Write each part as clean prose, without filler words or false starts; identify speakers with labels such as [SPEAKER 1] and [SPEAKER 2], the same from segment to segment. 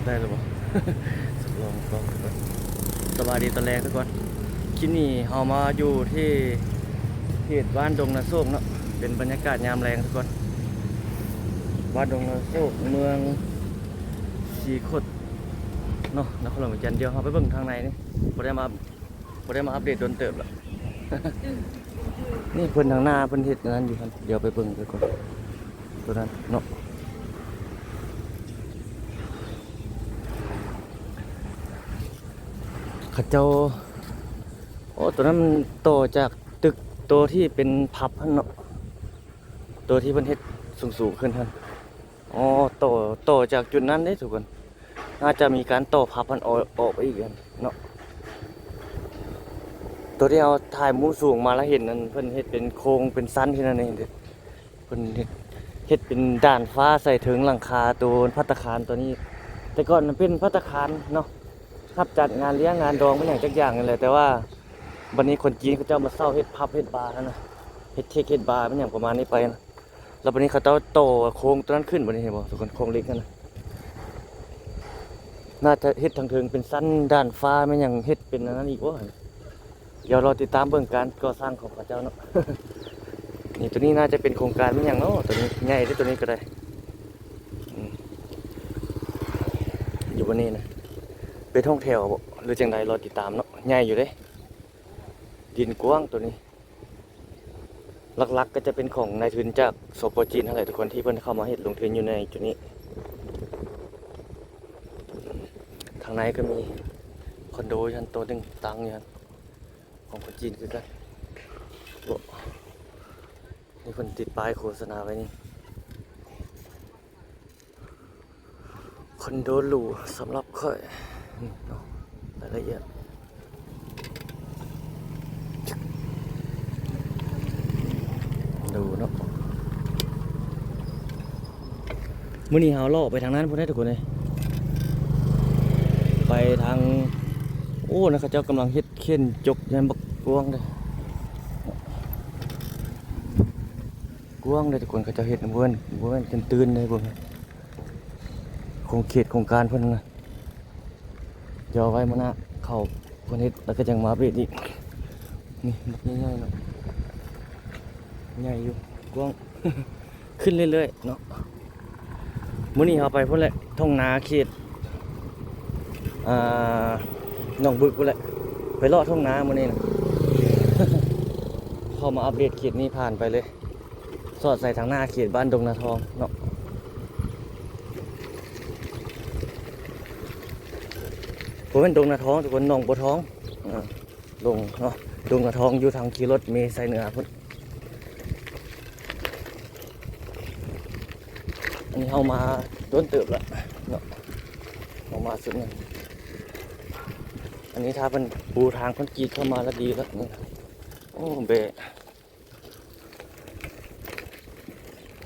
[SPEAKER 1] ได้หรือเปล่า ลองทุกคนสบายดีตอนแรกทุกคนคลิปนี้เรามาอยู่ที่เขตบ้านดงนาโศกเนาะเป็นบรรยากาศยามแรงทุกคนบ้านดงนาโศกเมืองสีขดเนาะนครหลวงจันทร์เดียวเราไปเบิ่งทางในนี่บ่ได้มาอัปเดตโดนเติบแล้ว นี่เพิ่นทางหน้าเพิ่นเฮ็ดนั้นอยู่ครับเดี๋ยวไปเบิ่งทุกคนตัวนั้นเนาะเขาเจ้าโอ้ตัวนั้นมันโตจากตึกตัวที่เป็นพับหั่นเนาะตัวที่เพิ่นเฮ็ดสูงขึ้นท่านอ๋อโตจากจุดนั้นได้ทุกคนน่าจะมีการโตพับมันออกไปอีกเนาะตัวที่เอาถ่ายมุมสูงมาแล้วเห็นนั่นเพิ่นเฮ็ดเป็นโครงเป็นสั้นที่นั่นเองเด้เพิ่นเฮ็ดเป็นด่านฟ้าใส่ถึงหลังคาตัวภัตตาคารตัวนี้แต่ก่อนมันเป็นภัตตาคารเนาะรับจัดงานเลี้ยงงานดองเป็นอย่างจักอย่างนั่นแหละแต่ว่าวันนี้คนจีนเขาเจ้ามาเซาเฮ็ดพับเฮ็ดบาร์นะเฮ็ดเค้กเฮ็ดบาร์เป็นอย่างประมาณนี้ไปนะแล้ววันนี้เขาเจ้าโตโครงตัวนั้นขึ้นวันนี้เห็นบ่ทุกคนโครงเล็กนั่นนะน่าจะเฮ็ดทางถึงเป็นสั้นด้านฟ้าเป็นอย่างเฮ็ดเป็นอันนั้นอีกว่าเดี๋ยวรอติดตามเบิ่งการก่อสร้างของเขาเจ้าเนาะ นี่ตัวนี้น่าจะเป็นโครงการเป็นอย่างเนาะตัวนี้ใหญ่ด้วยตัวนี้ก็ได้อยู่วันนี้นะเป็นท่องแถวหรือจังใดรอติดตามเนาะใหญ่อยู่เด้ดินกว้างตัวนี้หลักๆก็จะเป็นของนายทุนจากสปจีนเท่าไหร่ทุกคนที่เพิ่นเข้ามาเฮ็ดลงทุนอยู่ในจุดนี้ทางในก็มีคอนโดชั้นโตหนึ่งตังอยู่ครับของคนจีนคือกันนี่เพิ่นติดป้ายโฆษณาไว้นี่คอนโดหรูสำหรับค่อยเนาะรายละเอียดดูเนาะมื้อนี้เฮาเลาะไปทางนั้นพุ่นได้ทุกคนเลยไปทางโอ้นะเขาเจ้ากำลังเฮ็ดเข็นจกยันบักกวางเลยกวางเลยทุกคนเขาเจ้าเฮ็ดบ่แม่นจนตื่นเลยบ่แม่นคงเขตโครงการเพิ่นนะเดี๋ยวเอาไว้มื้อหน้าเข้าเพิ่นเฮ็ดแล้วก็จังมาอัปเดตอีกนี่บักใหญ่ๆเนาะใหญ่อยู่กวาง ขึ้นเรื่อยๆเนาะมื้อนี้เฮาไปพุ่นแหละท้องนาเขตหนองบึกพุ่นแหละไปเลาะท้องนามื้อนี้นะ เข้ามาอัปเดตเขตนี้ผ่านไปเลยสอดใส่ทางหน้าเขตบ้านดงนาทองเนาะผมเป็นดงนาทองทุกคนหนองบัวทองดงเนาะดงนาทองอยู่ทางขี่รถเมล์ไซเหนือพุ่นอันนี้เอามาโดนเติบแล้วเนาะเอามาสุดนึงอันนี้ถ้าเป็นปูทางคอนกรีตเข้ามาแล้วดีแล้วนี่โอ้เบะ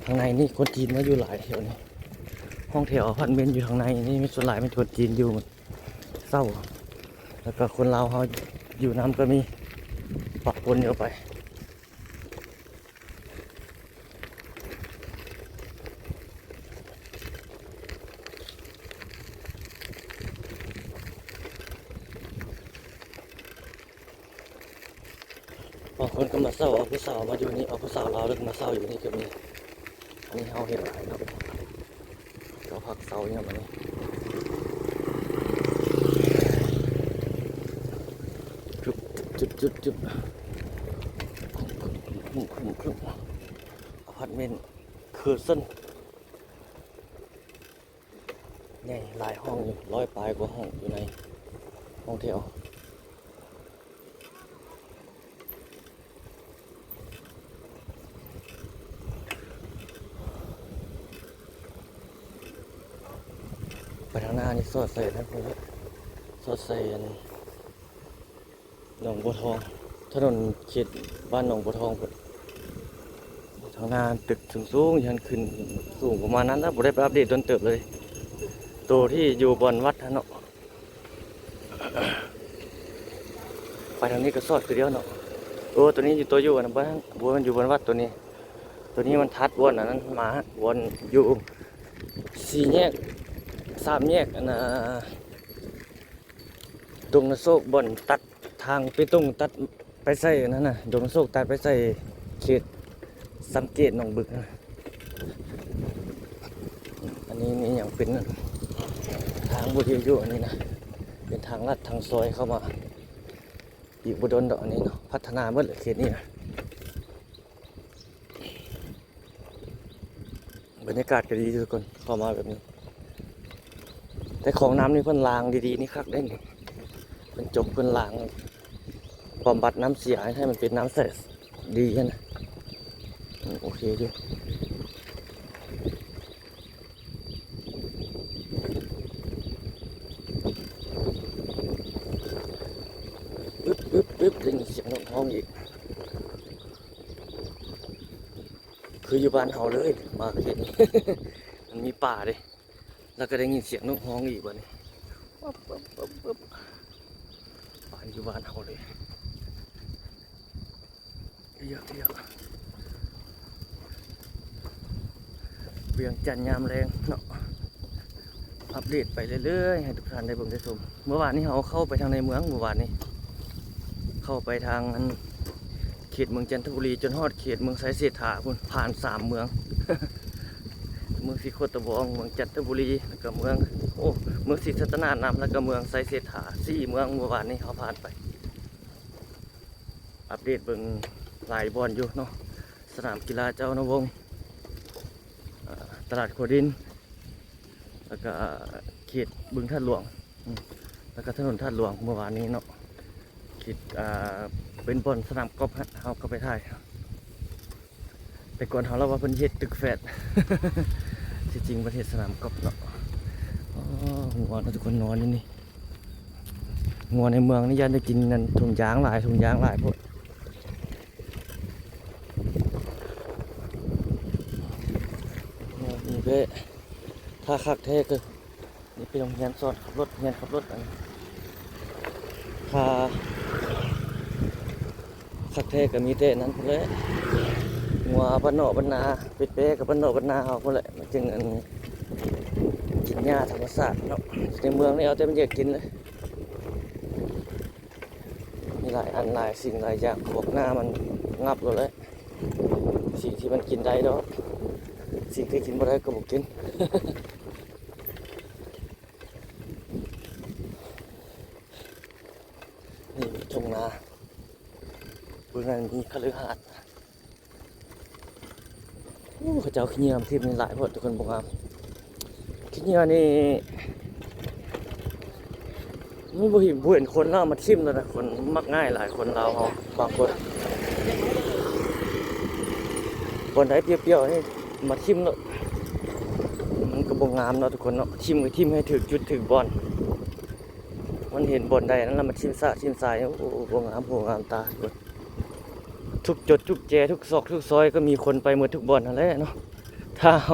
[SPEAKER 1] ข้างในนี่คนจีนมาอยู่หลายแถวนี่ห้องแถวอพาร์ตเมนต์อยู่ข้างในนี่มีส่วนหลายเป็นคนจีนอยู่เศร้าแล้วก็คนลาวเขาอยู่น้ำก็มีปะปนเข้าไปบางคนก็มาเศร้าเอาผู้สาวมาอยู่นี่เอาผู้สาวลาวแล้วก็มาเศร้าอยู่นี่ก็มีอันนี้เขาเห็นหลายเนาะเขาพักเศร้าอย่างนี้จุดอพาร์ตเมนต์คือเส้นใหญ่หลายห้องอยู่100 ปลายกว่าห้องอยู่ในห้องแถวไปทางหน้านี่สอดใส่ท่านคนละสอดใส่หนองบัวทองถนนเขตบ้านหนองบัวทองทางหน้าตึกสูงยันขึ้นสูงประมาณนั้นแล้วผมได้ไปอัปเดตต้นเติบเลยตัวที่อยู่บนวัดเนาะไปทางนี้ก็สอดคือเดียวเนาะโอ้ตัวนี้อยู่ตัวอยู่นะบ้านบัวมันอยู่บนวัดตัวนี้มันทัดวนนั้นมาวนอยู่4 แยก สามแยกอันน่ะดงนโศกบ่อนตัดทางไปตรงตัดไปใส่นั่นน่ะดงนโศกตัดไปใส่เขตสังเกตหนองบึกนะอันนี้มีอย่างเป็นทางบุรีอยู่อันนี้นะเป็นทางลัดทางซอยเข้ามาอีกบุดนดอกอันนี้เนาะพัฒนาเมื่อเขตนี้นะบรรยากาศก็ดีทุกคนเข้ามาแบบนี้แต่ของน้ำนี่เพิ่นล้างดีๆนี่คักได้นี่เพิ่นจบเพิ่นล้างบำบัดน้ำเสียให้มันเป็นน้ำใสดีนะโอเคด้วยอึ๊บได้ยินเสียงนกร้องอีกคืออยู่บ้านเฮาเลยมาเห็น มันมีป่าเลยแล้วก็ได้ยินเสียงนกร้องอีกวันนี้ป่าอยู่บ้านเฮาเลยเยอะเวียงจันทร์ยามแรงเนาะอัปเดตไปเรื่อยๆให้ทุกท่านได้เบิ่งได้ชมเมื่อวานนี้เราเข้าไปทางในเมืองเมื่อวานนี้เข้าไปทางเขตเมืองจันทบุรีจนฮอดเขตเมืองไสเสถาพุ่นผ่าน3เมือง เมืองศรีโคตบองเมืองจันทบุรีแล้วก็เมืองเมืองศรีสัตนานำแล้วก็เมืองไสเสถา4เมืองเมื่อวานนี้เขาผ่านไปอัปเดตเบิ่งหลายบอลอยู่เนาะสนามกีฬาเจ้านวงศ์ตลาดโคดินแล้วก็เขตบึงท่าหลวงแล้วก็ถนนท่าหลวงเมื่อวานนี้เนาะเขตเป็นบอลสนามกอล์ฟเขาก็ไปถ่ายแต่ก่อนเขาเล่าว่าเป็นเฮ็ดตึกแฝด จริงๆประเทศสนามกอล์ฟเนาะหัวทุกคนนอนนี่งัวในเมืองนี่ยันจะกินนั่นถุงยางหลายพวกนี่เบ้ถ้าคักแท้ก็นี่เป็นโรงเรียนสอนขับรถอันถ้าคักแท้ก็มีแต่นั้นพุ่นแหละงัวบ้านนอกบ้านนาเป็ดเป้กับบ้านนอกบ้านนาเขาพุ่นแหละมันจึงอันกินหญ้าธรรมชาติเนาะในเมืองนี่เอาแต่มันอยากกินเลยมีหลายอันหลายสิ่งหลายอย่างพวกหน้ามันงับเลยสิ่งที่มันกินได้เนาะสิ่งที่กินบ่ได้ก็บ่กิน นี่มีทุ่งนาเบื้องนั้นมีคฤหาสน์เขาเจ้าขี้เหนียวทิพย์นี่หลายพวกทุกคนบอกว่าขี้เหนียวนี่ไม่เห็นคนเรามาทิมเลยนะคนมักง่ายหลายคนเราบางคนไหนเปรี้ยวๆนี่มาทิมเนาะมันก็บ่งามเนาะทุกคนเนาะทิมก็ทิมให้ถึกจุดถึกบอลมันเห็นบอลใดนั้นแล้วมันทิมสายโอ้บ่งามตาทุกจดทุกแจทุกซอกทุกซอยก็มีคนไปหมดทุกบอลนั่นแหละเนาะถ้าเรา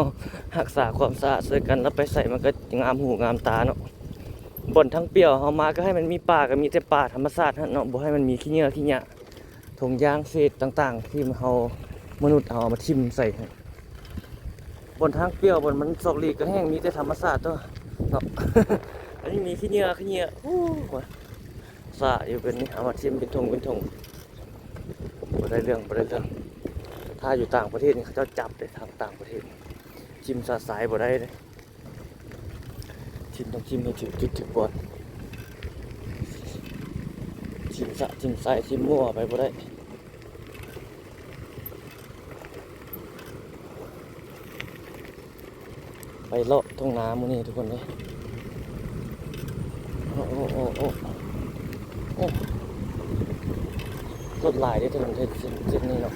[SPEAKER 1] รักษาความสะอาดช่วยกันแล้วไปใส่มันก็งามหูงามตาเนาะบอลทั้งเปรี้ยวเอามาก็ให้มันมีป่าก็มีแต่ป่าธรรมชาติเนาะบ่ให้มันมีขี้เหงื่อขี้หยะถุงยางเศษต่างๆที่เรามนุษย์เอามาทิ่มใส่บนทางเปรี้ยวบนมันซอกหลีกก็แห้งมีแต่ธรรมชาติตัวเนาะ อันนี้มีขี้เหงื่อโอ้โหสะอยู่เป็นเอามาทิ่มเป็นธงบ่ได้เรื่องถ้าอยู่ต่างประเทศนี่เขาเจ้าจับเลยทางต่างประเทศทิ่มสายบ่ได้เลยต้องทิ่มให้ถึงบอลทิ่มสายทิ่มมั่วไปบ่ได้ไปเลาะทุ่งนามื้อนี้ทุกคนเลยโอ้รถหลายได้ถนนเส้นนี้เนาะ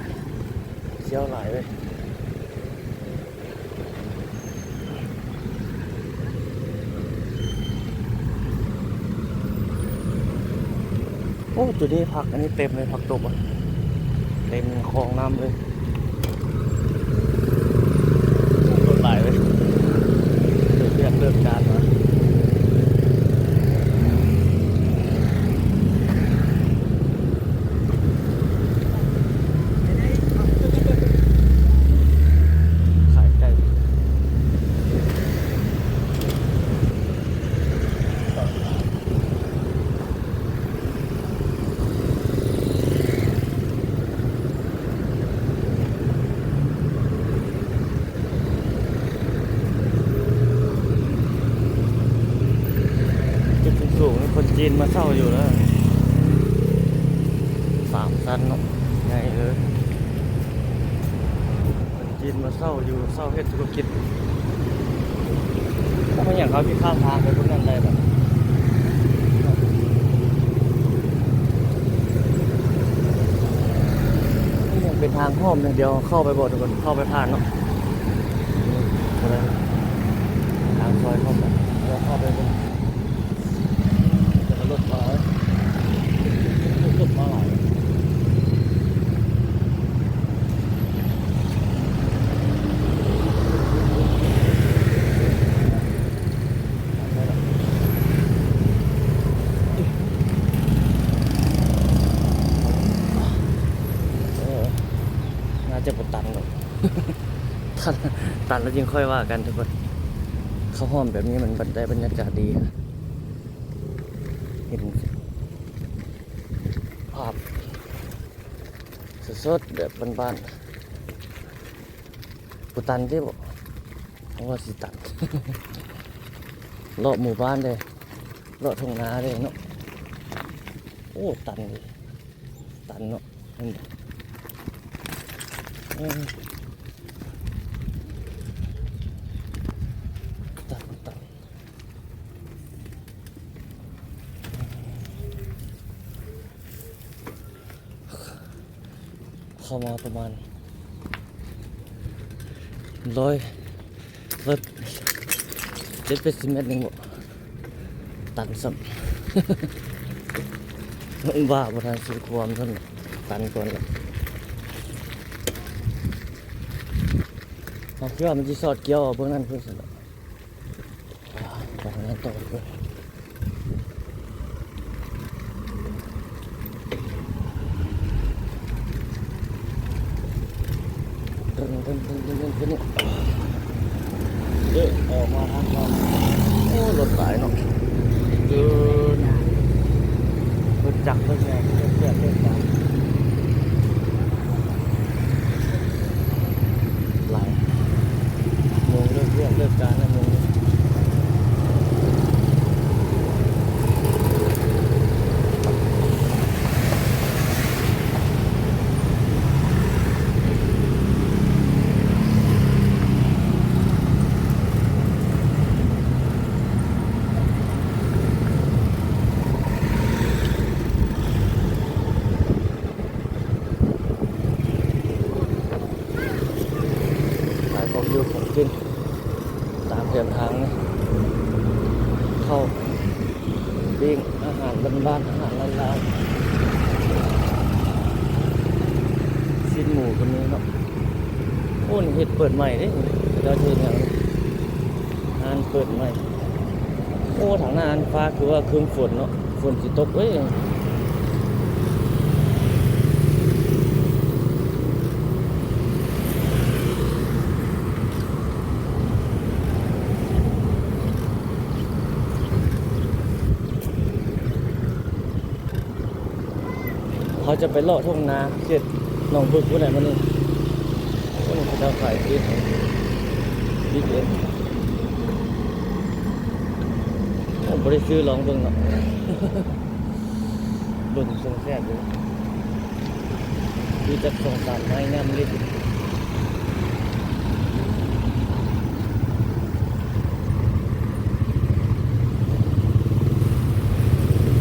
[SPEAKER 1] เชี่ยวหลายเลยโอ้จุดนี้ผักอันนี้เต็มเลยผักตบอ่ะเต็มคลองน้ำเลยรถหลายเลยเลิกการมาขายไก่ จีนมาเศร้าอยู่แล้ว3 ชั้นเนาะไงคนจีนมาเศร้าอยู่เศร้าเฮ็ดธุรกิจเพราะอย่างเขาที่ข้ามทางไปพวกนั้นได้แบบนี่ยังเป็นทางห้อมเนี่ยเดี๋ยวเข้าไปบ่ทุกคนเข้าไปผ่านเนาะอะไรทางซอยเข้าไปเดี๋ยวเข้าไปบนจะรถมาไหมรถมาหลายน่าจะปวดตันหรอก ตันแล้วยิ่งค่อยว่ากันทุกคนเข้าห้อมแบบนี้มันได้บรรยากาศดีนะเห็นภาพสดๆแบบบ้านๆปุตันที่บอกเพราะว่าสิตัน เลาะหมู่บ้านเลยเลาะทุ่งนาเลยเนาะโอ้ตันเลยตันเนาะตันเข้ามาประมาณ170 เมตรหนึ่งบ่ตันซ้ำ มันว่าประธานสุขความท่านตันก่อนละเขาคิดว่ามันจะสอดเกี่ยวเบื้องนั้นเพื่อนสิละตอนนั้นต่อไปเดินออกมาทางเราโอ้รถสายเนาะเดินรถจักรรถแรงเพื่อนกันหลายโมงเลิกการนะโมงของกินตามเส้นทางนะเข้าปิ้งอาหารบ้านๆอาหารลาวๆชิ้นหมูคนนี้เนาะโอ้นี่เห็ดเปิดใหม่เด้เราเห็นอย่างงานเปิดใหม่โอ้ทางหน้าฟ้าคือว่าคืนฝนเนาะฝนสิตกเว้ยเขาจะไปเลาะทุ่งนาเขตหนองบึกว่าไหนมันนี่ก็มันจะขายที่บิ๊กเอ็มผมไม่ได้ซื้อลองเบิ่งเนาะ เบิ่งทรงแซ่บเลยดูจาก2-3 ไม้งามเล็ก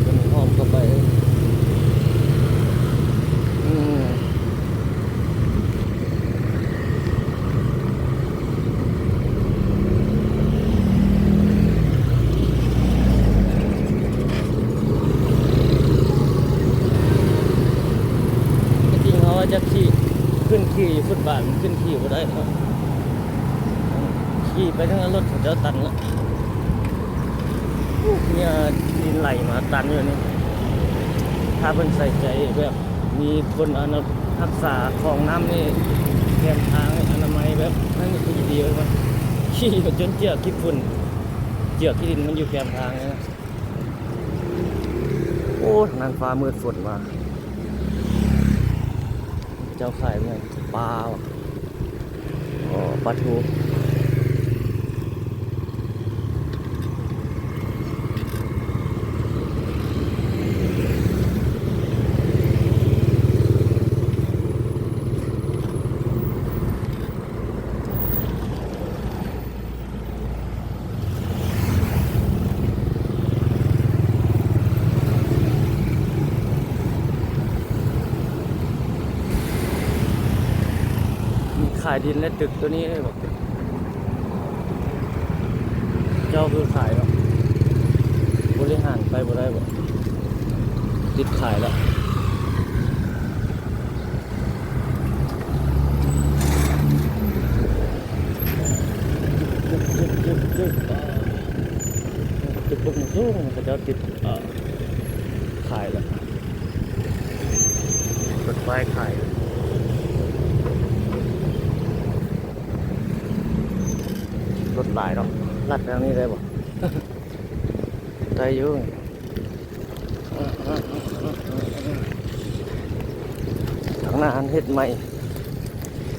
[SPEAKER 1] เป็นหอมเข้าไปจะขี่ฟุตบาทขึ้นขี่ก็ได้ครับขี่ไปทั้งนั้นรถเขาจะตันแล้วเนี่ยดินไหลมาตันอยู่นี่ถ้าเพิ่นใส่ใจแบบมีคนรักษาของน้ำนี่แกมทางอนามัยแบบนั่นคือดีเลยมันขี่จนเจือกขี้ฝุ่นเจือกขี้ดินมันอยู่แกมทางนะโอ้ทางนั้นฟ้ามืดฝนมาเจ้าขายไงปลาอ๋อปลาทู ายดินและตึกตัวนี้เลยบอกเจ้าคือขายแล้วบริหารไปบ่ได้บ่ติดขายแล้วตึกพวกมันสูงเขาเจ้าติดขายแล้วรถไฟขายรถหลายเนาะลัดไปทางนี้ได้บ่ ได้อยู่ทางหน้าอันเฮ็ดใหม่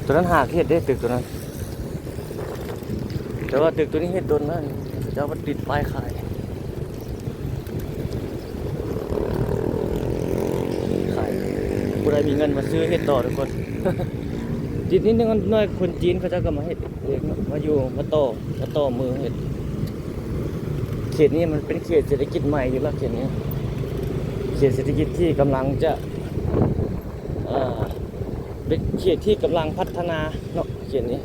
[SPEAKER 1] ตัวนั้นหากเฮ็ดได้ตึกตัวนั้นแต่ว่าตึกตัวนี้เฮ็ดโดนแล้วเจ้ามันติดป้ายขายผู้ใดมีเงินมาซื้อเฮ็ดต่อทุกคน จีนนิดนึงน้อยคนจีนเขาจะก็มาเฮ็ดเองมาอยู่มาต่อมือเฮ็ดเขตนี้มันเป็นเขตเศรษฐกิจใหม่อยู่แล้วเขตนี้เขตเศรษฐกิจที่กำลังจะเป็นเขตที่กำลังพัฒนาเนาะเขตนี้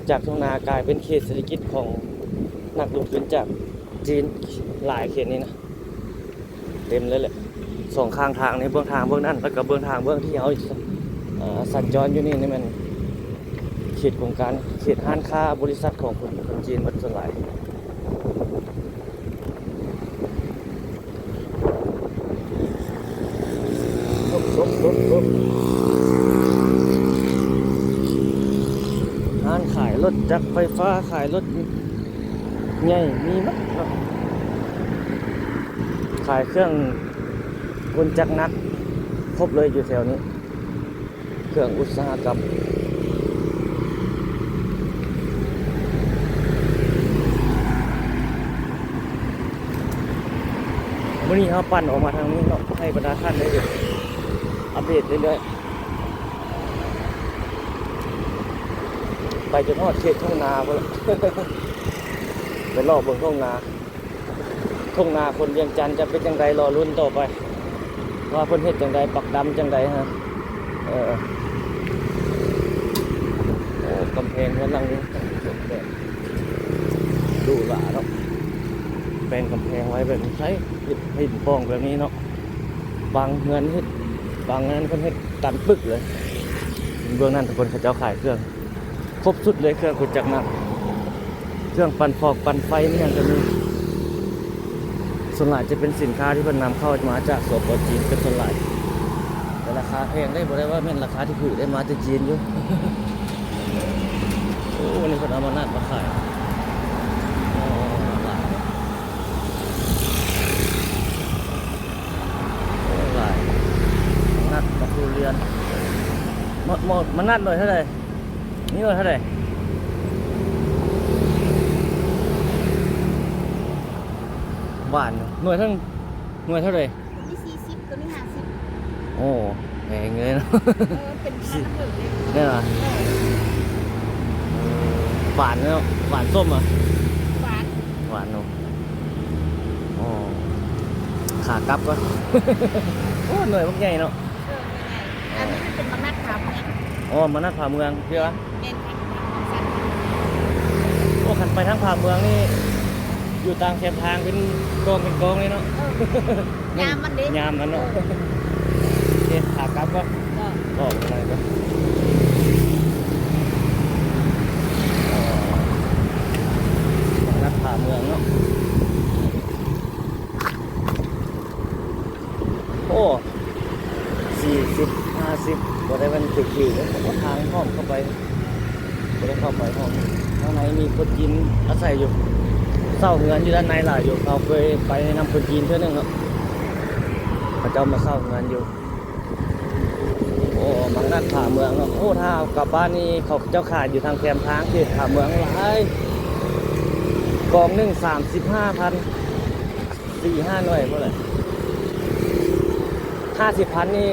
[SPEAKER 1] จากทุ่งนากลายเป็นเขตเศรษฐกิจของนักลงทุนจากจีนหลายเขตนี้นะเต็มเลยแหละสองข้างทางในเบื้องทางเบื้องนั้นแล้วก็เบื้องทางเบื้องที่เอาสัญจรอยู่นี่มันเขตโครงการเขตห้างค้าบริษัทของคนจีนหมดส่วนหลายห้างขายรถจักรไฟฟ้าขายรถใหญ่มีมั้ยขายเครื่องกลจักรหนักครบเลยอยู่แถวนี้เครื่องอุตสาหกรรมวันนี้เขาปั่นออกมาทางนี้เนาะให้บรรดาท่านได้ดูอัปเดตเรื่อยๆไปจนฮอดเขตทุ่งนาไปแล้ว ไปรอบเบิ่งทุ่งนาคนเวียงจันทร์จะเป็นจังไดรอรุ่นต่อไปว่าเพิ่นเฮ็ดจังไดปักดำจังไดฮะโอ้กำแพงกำลังดูหลาเนาะเป็นกำแพงไว้แบบนี้ใช้หินป้องแบบนี้เนาะบางเงินเฮ็ดบางนั้นเพิ่นเฮ็ดตันปึกเลยเบื้องนั้นทุกคนเขาเจ้าขายเครื่องครบสุดเลยเครื่องขุดจักรหนักเครื่องปั่นฟอกปั่นไฟนี่ยังจะมีส่วนหลายจะเป็นสินค้าที่เพิ่นนำเข้ามาจากสปป.จีนเป็นส่วนหลายแต่ราคาแพงได้บ่ได้ว่าแม่นราคาที่ถูกได้มาจากจีนอยู่ โอ้วันนี้เพิ่นเอามานัดมาขายหลายนัดมาคูเรียนมันนัดหน่อยเท่าไหร่นี่หน่อยเท่าไหร่บ้านหน่วยทั้งหน่วยเท่าไหร่
[SPEAKER 2] ตัวนี้40ตัวนี้50
[SPEAKER 1] โอ้แพงเลยเนาะ
[SPEAKER 2] เป็นพันน้ำเหลืองเลย
[SPEAKER 1] นี่เหรอหวานเนาะหวานส้มอ่ะหวานเนาะอ๋อขากลับก็ โอ้หน่วยพวกใหญ่เนาะ
[SPEAKER 2] อันนี้เป็นมะนัดครับเนี่ย
[SPEAKER 1] อ๋อมานัดผ่าเมืองใช่ปะ
[SPEAKER 2] เป็นทางของสัตว์
[SPEAKER 1] โอ้ขันไปทางผ่าเมืองนี่อยู่ตามแคมทางเป็นกองเลยเนาะ
[SPEAKER 2] ยามมันเด็ด
[SPEAKER 1] ยามมันเนาะเด็ดขากลับก็ออกอะไรก็นัดผ่าเมืองเนาะโอ้40-50ก็ได้มันตึกอยู่แล้วก็ทางห้อมเข้าไปก็ได้เข้าไปห้องข้างในมีคนจีนอาศัยอยู่เศร้าเงินอยู่ด้านในหลายอยู่เขาเคยไปนำคนจีนเท่านึงเนาะเขาเจ้ามาเศร้าเงินอยู่โอ้บางนัดผ่าเมืองเนาะโอ้ถ้ากลับบ้านนี่เขาเจ้าขายอยู่ทางแคมทางที่ผ่าเมืองหลายกองหนึ่ง35,000 4-5 หน่วยเท่าไหร่50,000นี่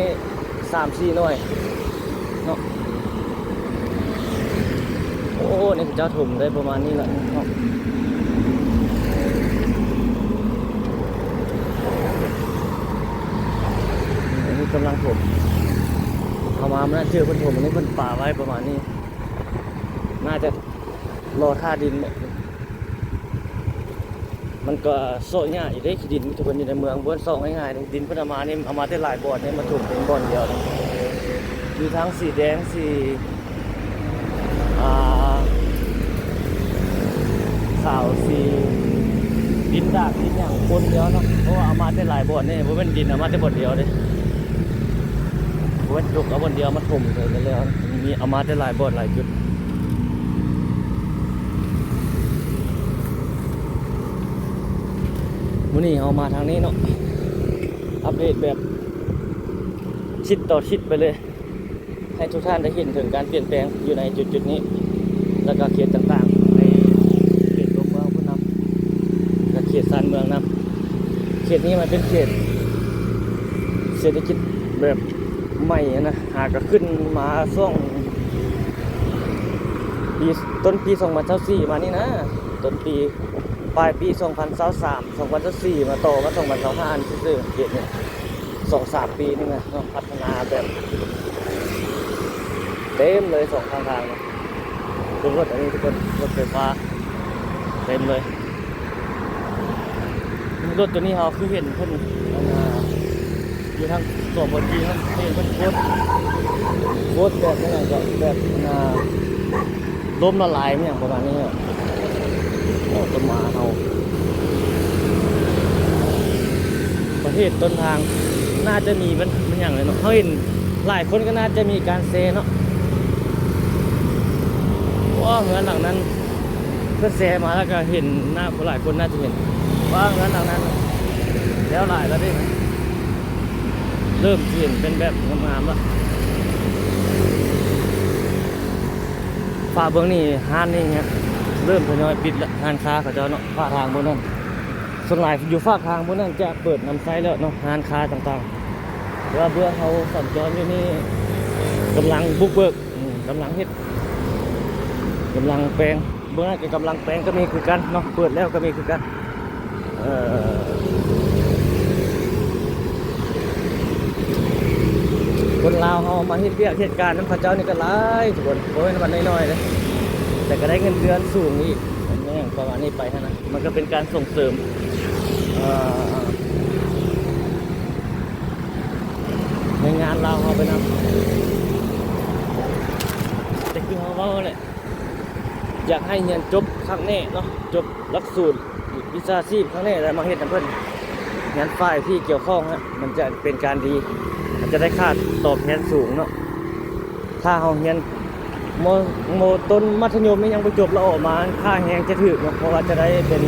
[SPEAKER 1] 3-4 หน่วยเนาะโอ้นี่เจ้าถุ่มได้ประมาณนี้แหละเนาะอันนี้กำลังถมเอามามันเจอคนถมอันนี้คนป่าไว้ประมาณนี้ น่าจะรอท่าดินหมดมันก็โซ่ง่ายอีกได้ขี้ดินทุกคนอยู่ในเมืองบนซ่องง่ายๆดินเพิ่นเอามานี่เอามาได้หลายบ่อนนี่มาถูกเป็นบ่อนเดียวนะอยู่ทั้งสีแดงสีขาวสีดินดากดินอย่างคนเดียวเนาะเพราะว่าเอามาได้หลายบ่อนนี่บ่เป็นดินเอามาได้บ่อนเดียวเด้บ่เป็นจุกเอาบ่อนเดียวมาถมเลยแล้วมีเอามาได้หลายบ่อนหลายจุดมื้อนี้เอามาทางนี้เนาะอัปเดตแบบชิดต่อชิดไปเลยให้ทุกท่านได้เห็นถึงการเปลี่ยนแปลงอยู่ในจุดๆนี้แล้วก็เขตต่างๆในเขตตัวเมืองพุ่นนำและเขตซานเมืองนำเขตนี้มันเป็นเขตเศรษฐกิจแบบใหม่นะหากก็ขึ้นมาช่วงปีต้นปี2024มานี่นะต้นปีปลายปี2023 2024มาต่อมา2025นี่ซื่อๆเขตเนี่ย2-3 ปีนี่ไงพัฒนาแบบเต็มเลย2ข้างทางนะทุกรถอันนี้ทุกคนรถไฟฟ้าเต็มเลยรถตัวนี้เขาคือเห็นเพิ่นอยู่ทางตัวบนทีครับเห็นเพิ่นโคตรแบบนี้ก็แบบล้มละลายเนี่ยประมาณนี้ต้นมาเขาประเทศต้นทางน่าจะมีมันอย่างไรเนาะเขาเห็นหลายคนก็น่าจะมีการเซเนาะว่าเงินหลังนั้นเพื่อแซมาแล้วก็เห็นหน้าคนหลายคนน่าจะเห็นว่าเงินหลังนั้นแล้วหลายแล้วดิเริ่มเห็นเป็นแบบงามๆแล้วฝ่าเบื้องนี่ห้านนี่เงี้ยเริ่มทยอยปิดแล้วห้านค้าเขาจะเนาะฝ่าทางบนนั้นส่วนหลายอยู่ฝ่าทางบนนั้นจะเปิดนำไซแล้วเนาะห้านค้าต่างๆแต่ว่าเบื้องเขาสัญจรอยู่นี่กำลังบุกเบิกกำลังเฮ็ดกำลังแปลงเบื้องนั้นกำลังแปลงก็มีคือกันเนาะเปิดแล้วก็มีคือกันคนลาวเขามาเฮ็ดเวียกเหตุการณ์น้ำพระเจ้านี่ก็หลายทุกคนโอ้ยมันน้อยๆเลยแต่ก็ได้เงินเดือนสูงอีกนี่ประมาณนี้ไปนะมันก็เป็นการส่งเสริมในงานเราเขาไปนำแต่คือเขาว่าแหละอยากให้เรียนจบครั้งนี้เนาะจบหลักสูตรวิชาชีพครั้งนี้แล้วมาเฮ็ดนำเพิ่นงานฝ่ายที่เกี่ยวข้องฮะมันจะเป็นการดีมันจะได้ค่าตอบแทนสูงเนาะถ้าเฮาเรียนโมต้นมัธยมนี่ยังบ่จบแล้วออกมาค่าแฮงจะถูกเนาะเพราะว่าจะได้เป็น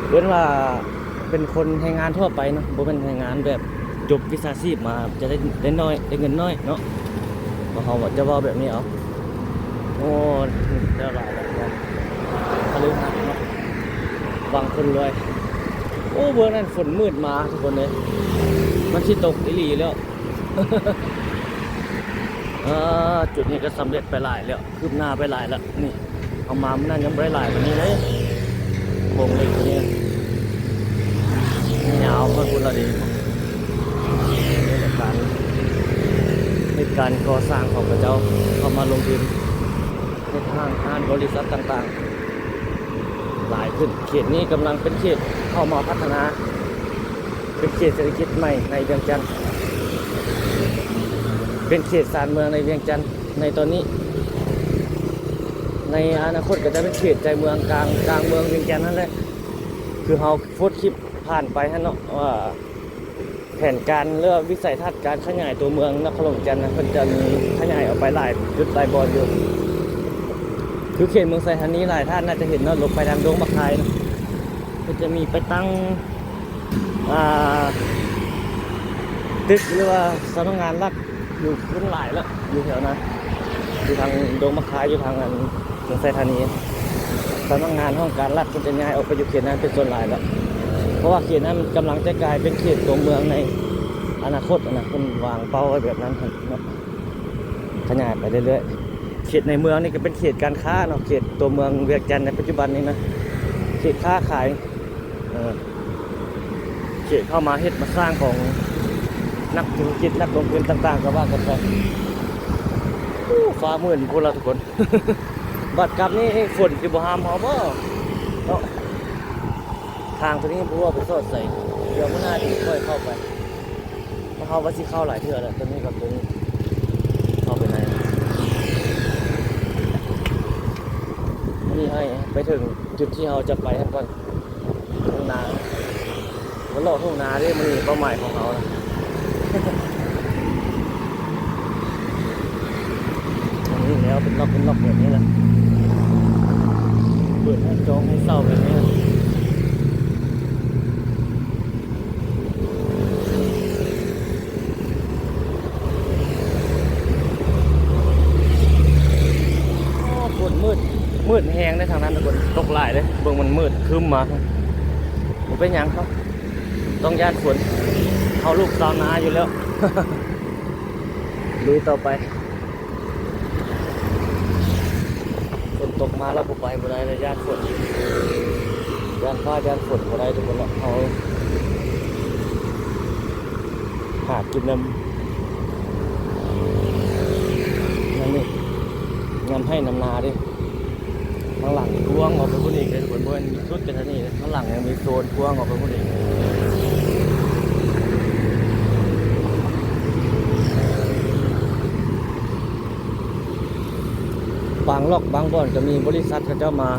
[SPEAKER 1] เว้นว่าเป็นคนให้งานทั่วไปเนาะบ่เป็นให้งานแบบจบวิชาชีพมาจะได้น้อยได้เงินน้อยเนาะบ่เฮาจะเว้าแบบนี้เอาโอ้เท่าไหร่แล้วทะลึ่งหักเนาะบางคนรวยโอ้เบื้องนั้นฝนมืดมาทุกคนเลยมันสิตกอีหลีแล้ว จุดนี้ก็สำเร็จไปหลายแล้วคืบหน้าไปหลายแล้วนี่เอามามันนั่นยังไม่ได้หลายกว่านี้เลยโครงเหล็กตัวนี้ยาวมากคุณละดีนี่เป็นการก่อสร้างของพระเจ้าเข้ามาลงทุนในทางบริษัทต่างๆหลายขึ้นเขตนี้กำลังเป็นเขตเข้ามาพัฒนาเป็นเขตเศรษฐกิจใหม่ในเวียงจันทร์เป็นเขตสานเมืองในเวียงจันทร์ในตอนนี้ในอนาคตก็จะเป็นเขตใจเมืองกลางเมืองเวียงจันทร์นั่นแหละคือเราโพสต์คลิปผ่านไปฮะเนาะว่าแผนการเรื่องวิสัยทัศน์การขยายตัวเมืองนครหลวงจันทร์นะเพิ่นจะมีขยายออกไปหลายจุดหลายบอนอยู่คือเขตเมืองไซธานีหลายท่านน่าจะเห็นเนาะลงไปทางดงมะคายนะก็จะมีไปตั้งตึกหรือว่าสำนักงานรัฐอยู่รุ่นหลายแล้วอยู่แถวนั้นอยู่ทางดงมะคายอยู่ทางเมืองไซธานีสำนักงานห้องการรัฐก็จะย้ายออกไปอยู่เขตนั้นเป็นส่วนหลายแล้วเพราะว่าเขตนั้นกำลังจะกลายเป็นเขตตัวเมืองในอนาคตนะคนวางเป้าไว้แบบนั้นนะขยายไปเรื่อยๆเขตในเมืองนี่ก็เป็นเขตการค้าเนาะเขตตัวเมืองเวียงจันทร์ในปัจจุบันนี้นะเขตค้าขายเขตเข้ามาเฮ็ดมาสร้างของนักธุรกิจนักลงทุนต่างๆก็ว่ากันไปฝ ฟ้ามืดพวกเราทุกคน บัดกลับนี่ฝนสิบ่หามเฮาบ่เนาะทางตัวนี้บ่ว่าไปสอดใส่เดี๋ยวมื้อหน้าดีค่อยเข้าไปเพราะเฮาว่าสิเข้าหลายเทื่อแล้วตอนนี้กับตัวนี้เข้าไปไหนนี่ให้ไปถึงจุดที่เราจะไปกันก่อนทุ่งนาวันเลาะทุ่งนานี่มันเป้าหมายของเรานะ อันนี้แล้วเป็นล็อกแบบนี้แหละเปิดให้จองให้เศร้าแบบนี้โอ้ฝนมืดแห้งได้ทางนั้นทุกคนตกหลายเลยเบิ่งมันมืดครึ้มมาผมเป็นหยังครับต้องย่านฝนเอาลูกสาวนาอยู่แล้ว ลุยต่อไปฝนตกมาแล้วบ่ไปบ่ได้เลยย่านฝนย่านฟ้าย่านฝนบ่ได้ทุกคนหรอกเขาหากินน้ำนั่นนี่งานให้น้ำนาดิข้างหลังกว้างออกไปพุ่นอีกเลยทุกคนเพราะมันมีชุดกันท่านี่ข้างหลังยังมีโซนกว้างออกไปพุ่นอีกบางล็อกบางบ่อนก็มีบริษัทเขาเจ้ามา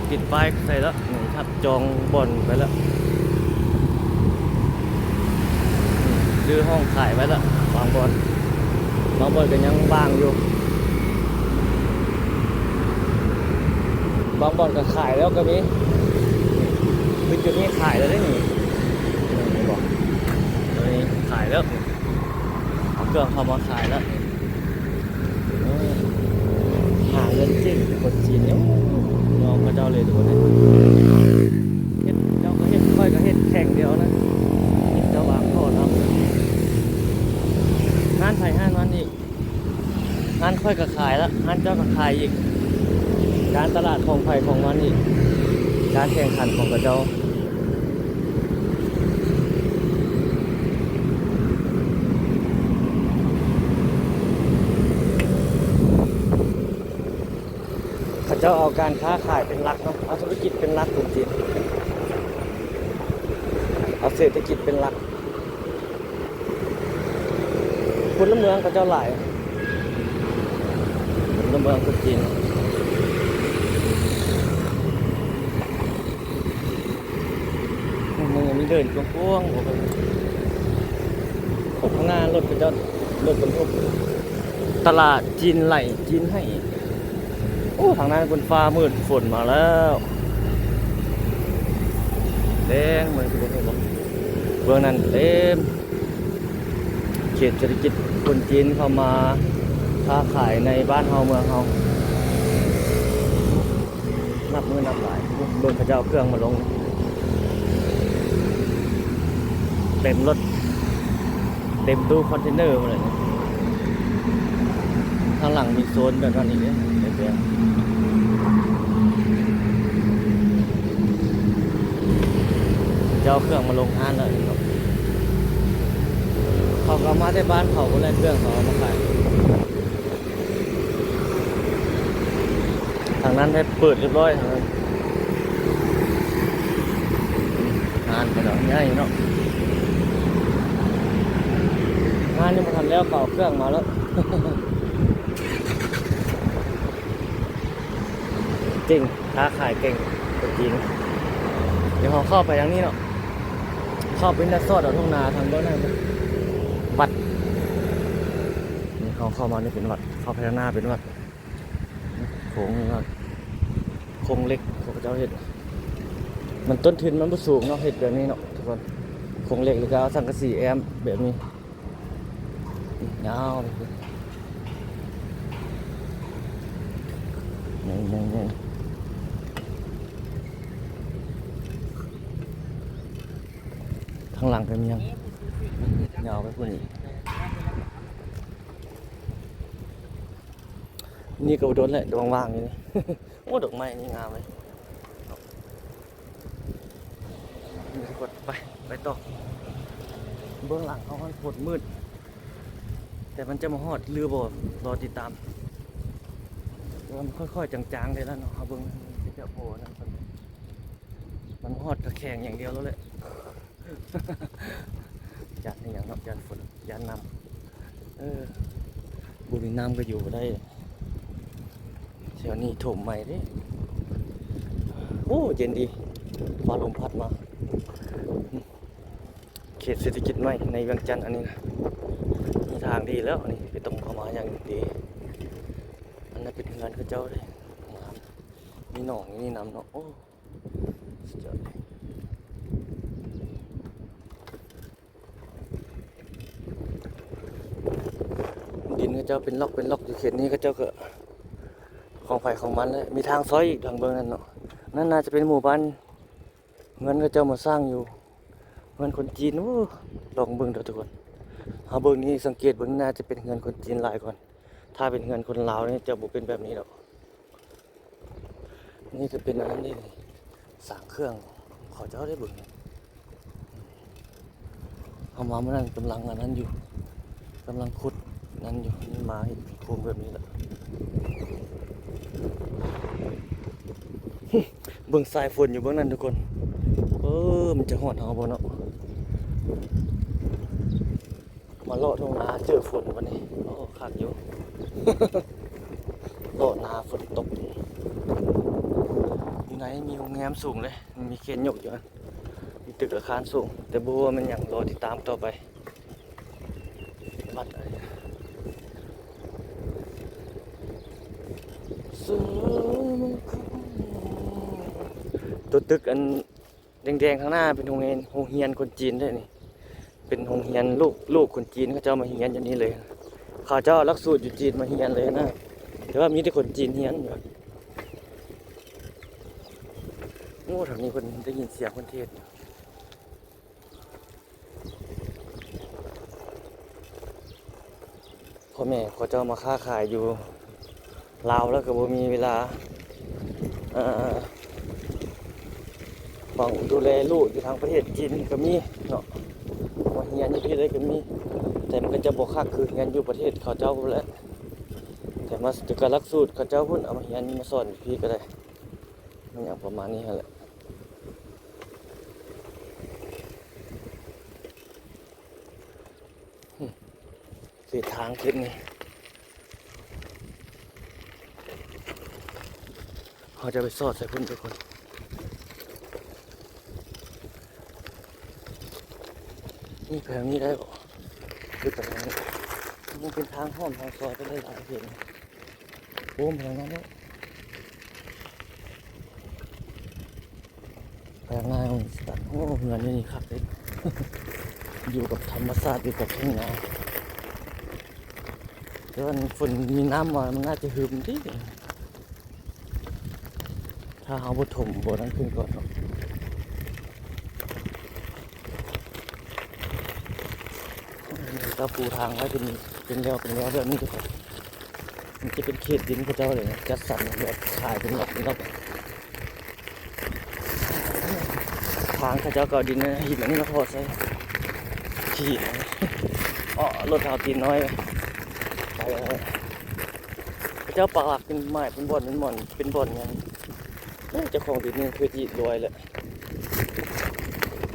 [SPEAKER 1] ติดป้ายใส่แล้วนี่ครับจองบ่อนไปแล้วซื้อห้องขายไว้แล้วบางบ่อนก็ยังว่างอยู่บางบ่อนก็ขายแล้วก็มีเป็นจุดนี้ขายแล้วได้นี่บอกตัวนี้ขายแล้วเอาเครื่องเข้ามาขายแล้วหาเงินจริงคนจีนเนี่ยน้องก็เจ้าเลยตัวนี้เฮ็ดเจ้าก็เฮ็ดค่อยก็เฮ็ดแข่งเดียวนะเจ้าวางโทษครับงานไผ่ห้านวันอีกงานค่อยก็ขายแล้วงานเจ้าก็ขายอีกการตลาดของไผ่ของมันอีกการแข่งขันของกระเจ้าเขาเจ้าเอาการค้าขายเป็นหลักเนาะเอาธุรกิจเป็นหลักจริงๆเอาเศรษฐกิจเป็นหลักคนละเมืองเขาเจ้าหลายคนละเมืองคนจีนมึงมีเดินกว้างๆผมข้างหน้ารถเขาเจ้ารถบรรทุกตลาดจีนไหลจีนให้โอ้ทางนั้นบนฟ้ามืดฝนมาแล้วแดงเหมือนทุกคนเห็นบ่เบื้องนั้นเต็มเขตเศรษฐกิจคนจีนเข้ามาค้าขายในบ้านเฮาเมืองเฮานับมือนับหลายเบื้องพระเจ้าเครื่องมาลงเต็มรถเต็มตู้คอนเทนเนอร์มาเลยข้างหลังมีโซนแบบนั้นอีกเนี่ยเดี๋ยวเจ้าเครื่องมาลงห้านเลยครับเขาก็มาที่บ้านเขาก็เลยเครื่องเขาเอามาขายทางนั้นได้เปิดเรียบร้อยครับงานก็เนาะง่ายเนาะงานนี่มาทำแล้วเก่าเครื่องมาแล้ว จริงค้าขายเก่งจริงเดี๋ยวเขาเข้าไปทางนี้เนาะเข้าเป็นนักซอดเอาทุ่งนาทางด้านนั้นวัดนี่เขาเข้ามานี่เป็นวัดเข้าไปทางหน้าเป็นวัดโค้งนี่วัดโค้งเล็กของเจ้าเห็ดมันต้นทุนมันไม่สูงเนาะเห็ดแบบนี้เนาะทุกคนโค้งเล็กหรือก็สังกะสีแอมแบบนี้ยาวนี่ข้างหลังเป็นยังยาวไปพวกนี้นี่ก็โดนแหละดวงว่างนี่ โอ้ดอกไม้นี่งามเลยกดไปต่อเบื้องหลังเขาฝนมืดแต่มันจะมาฮอดหรือบ่รอติดตาม ว่ามันค่อยๆจางๆได้แล้วเนาะเอาเบิ่งเจ้าโพนั่นมันฮอดตะแคงอย่างเดียวแล้วแหละ จัดให้อย่างเนาะยันฝนยันน้ำบุรีน้ำก็อยู่บ่ได้เดี๋ยวนี้ถมใหม่เด้โอ้เย็นดีฟ้าลมพัดมาเขตเศรษฐกิจใหม่ในเวียงจันทน์อันนี้นะมีทางดีแล้วนี่ไปตรงเข้ามาอย่างดีอันนั้นเป็นเงินเขาเจ้าเลยมีหนองมีน้ำเนาะโอ้สุดยอดเลยดินเขาเจ้าเป็นล็อกอยู่เขตนี้เขาเจ้าก็ของไฟของมันเลยมีทางซอยอีกทางเบื้องนั่นเนาะนั่นน่าจะเป็นหมู่บ้านเงินเขาเจ้ามาสร้างอยู่เงินคนจีนโอ้ลองเบิ่งเด้อทุกคนเบิ่งนี้สังเกตเบิ่งน่าจะเป็นเงินคนจีนหลายก่อนถ้าเป็นเงินคนลาวนี่จะบ่เป็นแบบนี้หรอกนี่จะเป็นอันนั้นนี่สร้างเครื่องขอเจ้าได้เบิ่งเอามาเมื่อนั้นกำลังอันนั้นอยู่กำลังขุดนั่นอยู่นี่มาเห็นโครงแบบนี้แหละ เบิ่งสายฝนอยู่เบื้องนั้นทุกคนมันจะหอดเอาบ่เนาะมาเลาะทุ่งนาเจอฝนวันนี้โอ้คักอยู่ เลาะนาฝนตกอยู่ไหนมีโรงแรมสูงเลยมีเคนยกอยู่นะมีตึกอาคารสูงแต่บ่ว่ามันหยังรอติดตามต่อไปบัดตัวตึกอันแดงๆข้างหน้าเป็นโรงเรียนคนจีนด้วยนี่เป็นโรงเรียนลูกคนจีนเขาเจ้ามาเรียนอย่างนี้เลยเขาเจ้าหลักสูตรอยู่จีนมาเรียนเลยนะแต่ว่ามีแต่คนจีนเรียนอยู่โอ้แถวนี้คนได้ยินเสียงคนเทศพ่อแม่เขาเจ้ามาค้าขายอยู่ลาวแล้วก็บ่มีเวลาบางดูแลลูกอยู่ทางประเทศจีนก็มีเนาะมาเรียนอยู่ที่ใดก็มีแต่มันก็จะบ่คักคือเรียนอยู่ประเทศเขาเจ้าพุ่นแหละแต่มาจะกหลักสูตรเขาเจ้าพุ่นเอามาเรียนมาสอนพี่ก็ได้มันอย่างประมาณนี้แหละเส้นทางขึ้นนี่เขาจะไปสอดใส่พุ่นทุกคนนี่แผงนี้ได้บ่คือตรงนี้มันเป็นทางห้อมทางซอยไปเลยหลายเห็นโอ้มแผงนั้นเนี่ยแผงหน้ามันสัตว์โอ้เงินนี่ครับเลย อยู่กับธรรมชาติอยู่กับทุ่งนาแล้วฝนมีน้ำมามันน่าจะหึมดิถ้าเอาบถมบนั้นขึ้นก่อนตาปูทางไว้เป็นแล้วแบบนี้ทุกคนมันจะเป็นเขตดินพระเจ้าเลยจัดสรรแบบขายเป็นรอบทางพระเจ้าก็ดินหินอันนี้มาทอดใส่ขี่รถเท้าตีนน้อยไปพระเจ้าปากหลักเป็นไม้เป็นบ่อนไงเจ้าของดินนี่คือจีรวยแหละ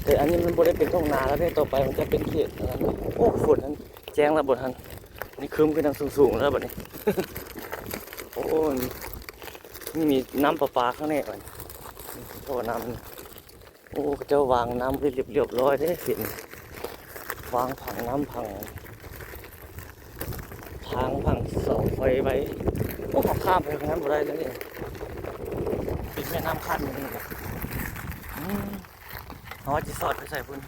[SPEAKER 1] แต่อันนี้มันบ่ได้เป็นท้องนาแล้วได้ต่อไปมันจะเป็นเขตอะไรโอ้ฝนนั้นแจ้งแล้วบนทันนี่คืมขึ้นทางสูงๆแล้วแบบนี้ โอ้นี่มีน้ำประปาข้างในก่อนเพราะว่าน้ำโอ้เจ้าวางน้ำเรียบร้อยได้เห็นวางผังน้ำผังทางผังเสาไฟไว้โอ้ขอข้ามไปทางนั้นบ่ได้แล้วนี่เป็นแม่น้ำคันนี่เขาจะสอดไปใส่พุ่น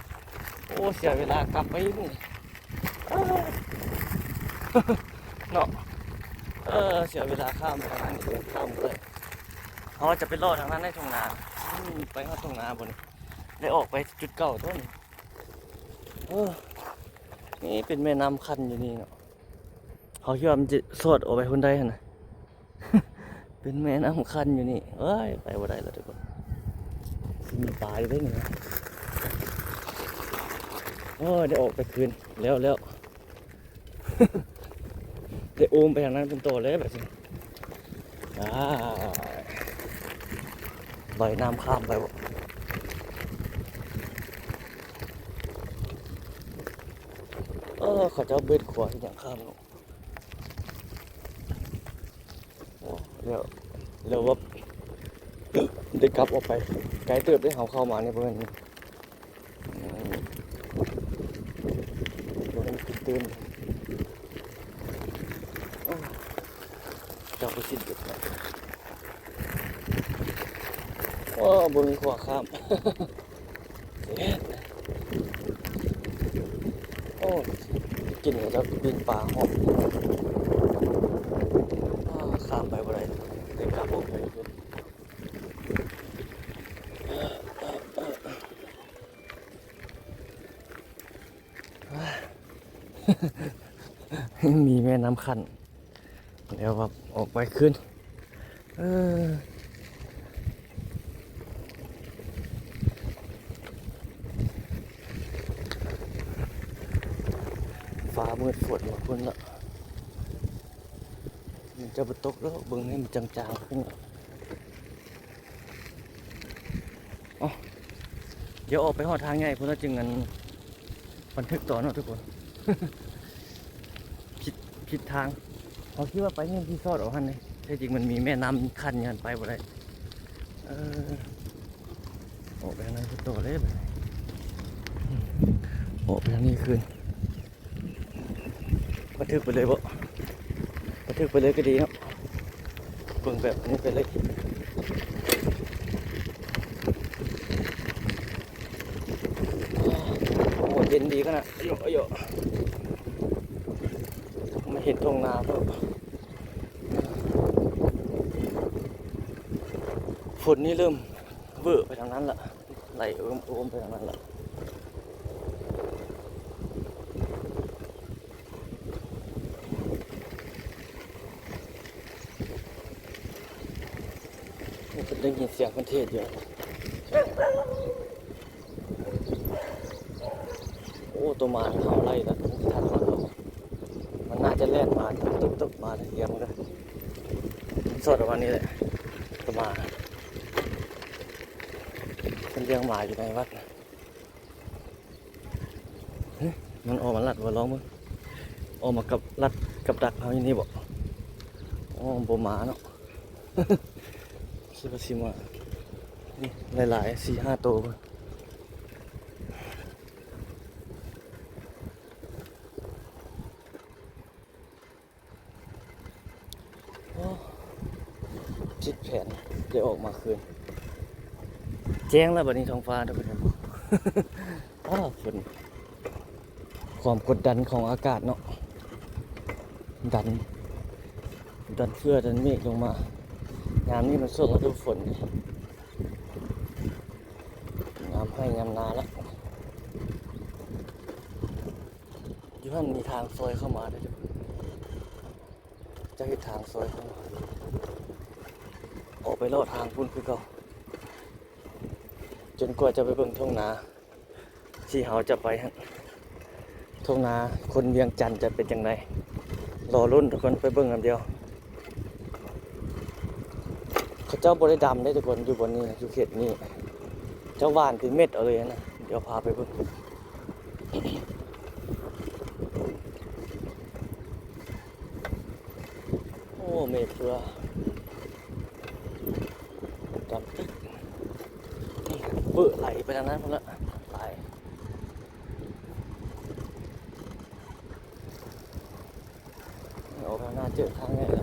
[SPEAKER 1] โอ้เสียเวลากลับไปนี่เนาะเสียเวลาข้ามไปทางนั้นข้ามเลยเขาจะไปรอดทางนั้นได้ทุ่งนาไปเข้าทุ่งนาบนได้ออกไปจุดเก่าต้นนี่เป็นแม่น้ำคันอยู่นี่เนาะเขาคิดว่ามันจะสอดออกไปคนใดนะ เป็นแม่น้ำคันอยู่นี่ไปบ่ได้แล้วทุกคนมีปลาอยู่ได้ไงได้ออกไปคืนแล้ว ได้โอมไปทางนั้นเป็นโตเลยแบบนี้ อ่าลอยน้ำข้ามไปบ่เขาจะเอาเบ็ดขวาอย่างข้ามเนาะโอ้เดี๋ยวว่าได้กลับออกไปไกลเติบได้เขาเข้ามาในเพื่อนเดี๋ยวมันตื่นโอ้เจ้าไปสิ้นเด็ดนะโอ้บนขวาข้าม เอ๊ะโอ้กินแล้วบินปลาหอมข้ามไปบ่ได้ได้กลับออกไปเพื่อนมีแม่น้ำคันเดี๋ยวแบบออกไปขึ้นฟ้ามืดฝนหมดคนละมันจะไปตกแล้วเบิ่งให้มันจางๆขึ้นอ๋อเดี๋ยวออกไปหอดทางไงเพื่อนจึงงั้นบันทึกต่อเนาะทุกคน ผิดทางเขาคิดว่าไปเนี่ยที่ซอดออกหันเลยแต่จริงมันมีแม่น้ำคันยันไปบ่ได้ออกไปทางนั้นคือโตเลยไปออกไปทางนี้คืนบันทึกไปเลยบ่บันทึกไปเลยก็ดีเนาะเบิ่งแบบนี้ไปเลยโอ้เย็นดีขนาดอายุมาเห็นทุ่งนาเพิ่มฝนนี่เริ่มเบื่อไปทางนั้นละไหลโอมไปทางนั้นละมันได้ยินเสียงคนเทศอยู่โอ้ตัวมาเขาไล่แล้วทันเขามันน่าจะแล่นมาตึ๊บมาเสียงมันก็สดวันนี้แหละตัวมาเป็นเลี้ยงหมาอยู่ในวัดมันออกมาลัดว่าร้องมึงออกมากับลัดกับดักเขาอย่างนี้บอกอ๋อโบหมาเนาะ คิดว่าซิมานี่หลายๆ4-5 ตัวจิตแผนจะออกมาคืนแจ้งแล้วบัดนี้ท้องฟ้าทุกคน ฝนความกดดันของอากาศเนาะดันเพื่อดันเมฆลงมางามนี่มันช่วงฤดูฝนงามให้งามนาแล้วอยู่ท่านมีทางซอยเข้ามาด้วยจะเห็นทางซอยเข้ามาออกไปลอดทางพุ่นคือเก่าจนกว่าจะไปเบิ่งทุ่งนาที่เขาจะไปฮะทุ่งนาคนเวียงจันทร์จะเป็นยังไงรอรุ่นทุกคนไปเบิ่งกันเดียวเขาเจ้าบริดำได้ทุกคนอยู่บนนี้อยู่เขตนี้เจ้าหวานเป็นเม็ดเอาเลยนะเดี๋ยวพาไปเบิ่งโอ้เมฆเพื่อดำตึ๊กเบื่อไหลไปทางนั้นพุ่นละไหลเอาข้างหน้าเจอทางไงล่ะ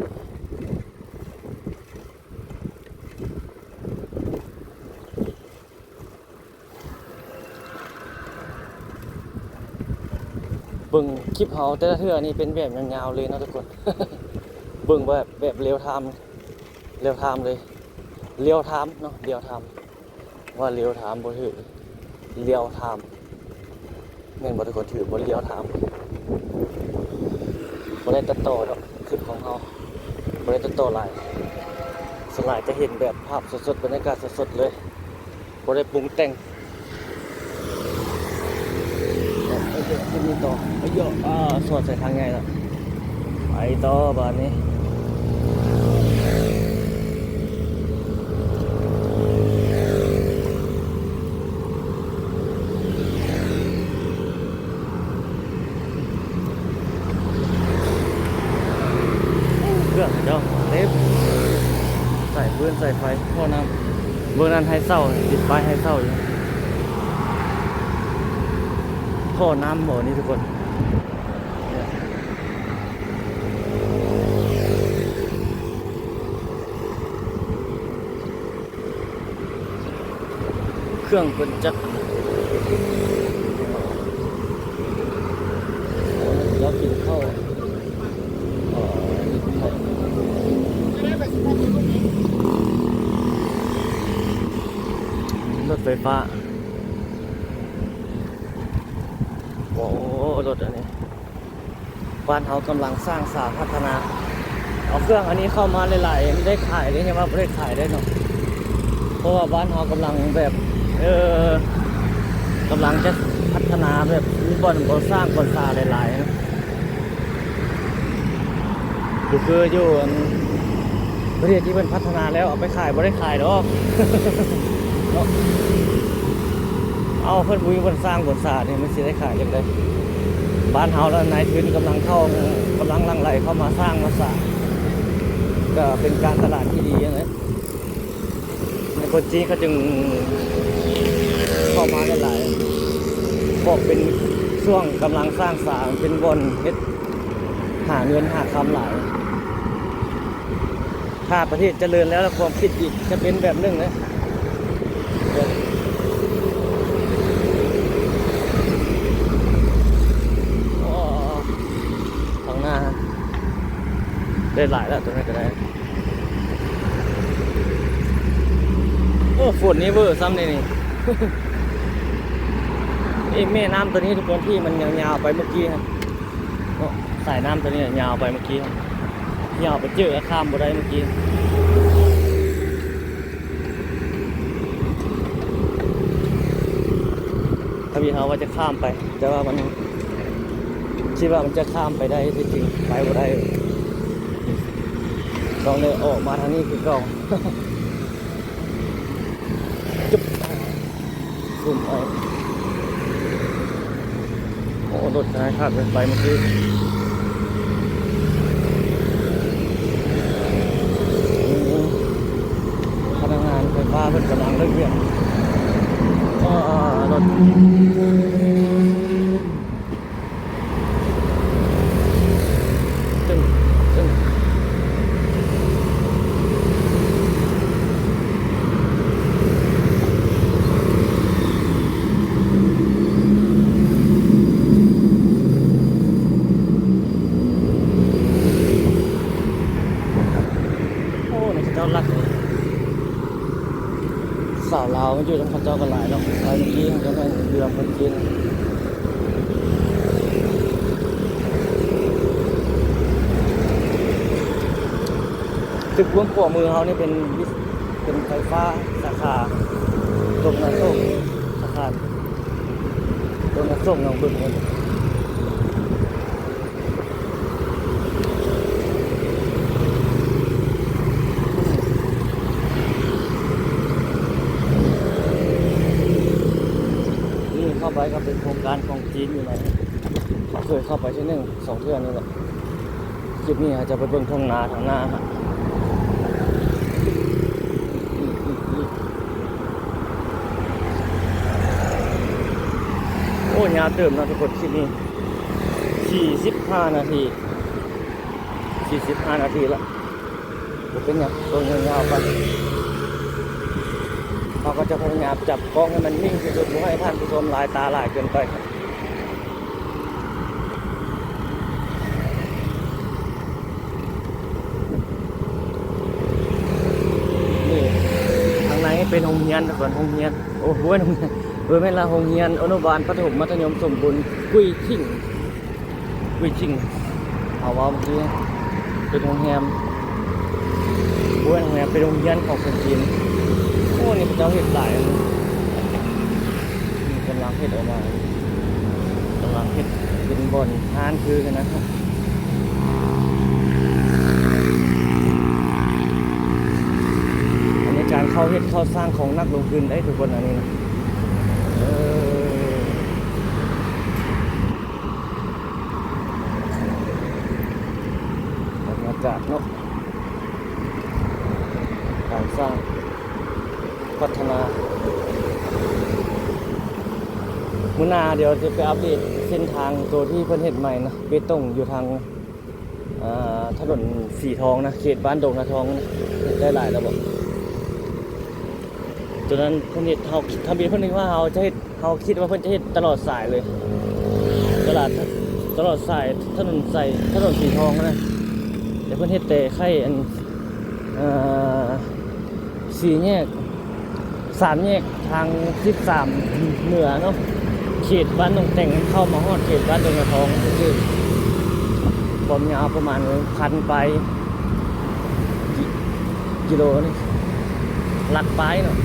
[SPEAKER 1] เบิ่งคลิปเฮาแต่ละเทื่อนี่เป็นแบบยาวๆเลยนะทุกคน เบิ่งแบบเรียวไทม์เลยเรียวไทม์เนาะเรียวไทม์ว่าเรียวไทม์บ่ถือเรียวไทม์แม่นบ่ทุกคนถือบ่เรียวไทม์บ่ได้ตัดต่อดอกคลิปของเฮาบ่ได้ตัดต่อหลายสลายจะเห็นแบบภาพสดๆบรรยากาศสดๆเลยบ่ได้ปรุงแต่งขึ้นต่อไปเยอะสอดใส่ทางไงล่ะไปต่อบ้านนี้ ท่อน้ำเบอร์นั้นให้เศร้าติดป้ายให้เศร้าอยู่ท่อน้ำบ่อนี่ทุกคนเครื่องกลจักรเรากินข้าวรถไฟฟ้าโอ้รถอันนี้บ้านเขากำลังสร้างสาพัฒนาเอาเครื่องอันนี้เข้ามาหลายๆไม่ได้ขายเลยใช่ไหมไม่ได้ขายได้เนาะเพราะว่าบ้านเขากำลังแบบกำลังจะพัฒนาแบบมีบ่อนสร้างบ่อนซาหลายๆนะคืออยู่ประเทศที่เป็นพัฒนาแล้วเอาไปขายไม่ได้ขายหรอก เนาะเอาเพิ่นบุญเพิ่นสร้างบ่อนซาเนี่ยมันสิได้ขายจังได๋บ้านเฮาแล้วนายทุนกำลังลังไหลเข้ามาสร้างมาสร้างก็เป็นการตลาดที่ดีอย่างนั้นในคนจีนเขาจึงเข้ามาหลายๆบอกเป็นช่วงกำลังสร้างสร้างเป็นบ่อนเฮ็ดหาเงินหาคำหลายถ้าประเทศเจริญแล้วความคิดอีกจะเป็นแบบนึงนะทางหน้าได้หลายแล้วตัวนี้ก็ได้ฝนนี้เวอร์ซ้ำนี่ แม่น้ำตัวนี้ทุกคนที่มันยาวๆไปเมื่อกี้ฮะสายน้ำตัวนี้ยาวไปเมื่อกี้ยาวไปเจอข้ามบ่ได้เมื่อกี้ถ้าพี่เขาว่าจะข้ามไปแต่ว่ามันคิดว่ามันจะข้ามไปได้ที่จริงไปบ่ได้ต้องเลยออกมาทางนี้คือเก่า จุ๊บซุ่มไปโอ้รถนายขาดไปเมื่อกี้พนักงานไฟฟ้าเพิ่นกำลังเร่งรถซึ่งโอ้นี่เจ้ารักเลยสาวลาวมันอยู่ตรงพระเจ้ากันหลายเนาะไปเมื่อกี้มันจะเป็นเรือคนจีนตึกรวมขวมือเขานี่เป็นไฟฟ้าสาขาตรงนั้นโซ่สาขาตรงนั้นส่งลงบึ้งเลยเข้าไปก็เป็นโครงการของจีนอยู่ไหนเคยเข้าไปที่1-2 เทื่อนี่แหละคลิปนี้อาจจะไปเบิ่งท้องนาทางหน้าฮะโอ้ยาวเติมนะทุกคนคลิปนี้45 นาทีแล้วเป็นไงตัวยาวๆไปเราก็จะพยายามจับกล้องให้มันนิ่งที่สุดให้ท่านผู้ชมลายตาหลายเกินไปนี่ทางในเป็นโรงเรียนก่อนโรงเรียนโอ้โหโรงเรียนแม่ละโรงเรียนอนุบาลประถมมัธยมสมบูรณ์กุยชิ่งเอาว่าเมื่อกี้เป็นโรงแรมโรงแรมเป็นโรงเรียนของคนจีนโอ้นี่พระเจ้าเห็ดหลายกำลังเห็ดออกมากำลังเห็ดเป็นบ่อนทานคือกันนะครับอันนี้การเข้าเห็ดเข้าสร้างของนักลงทุนได้ทุกคนอันนี้นะบรรยากาศเนาะการสร้าง พัฒนามื้อหน้าเดี๋ยวจะไปอัปเดตเส้นทางตัวที่เพิ่นเฮ็ดใหม่นะเบตงอยู่ทางถนนสีทองนะเขตบ้านดงนาทองนะเฮ็ดได้หลายแล้วบ่จนนั้นเพิ่นเฮ็ดเฮาทะเบียนเพิ่นนึกว่าเฮาจะเฮ็ดเฮาคิดว่าเพิ่นจะเฮ็ดตลอดสายเลยตลอดสายถนนสีทองนะแต่เพิ่นเฮ็ดแต่ไข่อันสี่แยก3แยกทาง13เหนือเนาะเขตบ้านดงแต่งเข้ามาฮอดเขตบ้านดงนาทองคือความยาวประมาณ1,000ไปกิโลนี่หลักไปเนาะ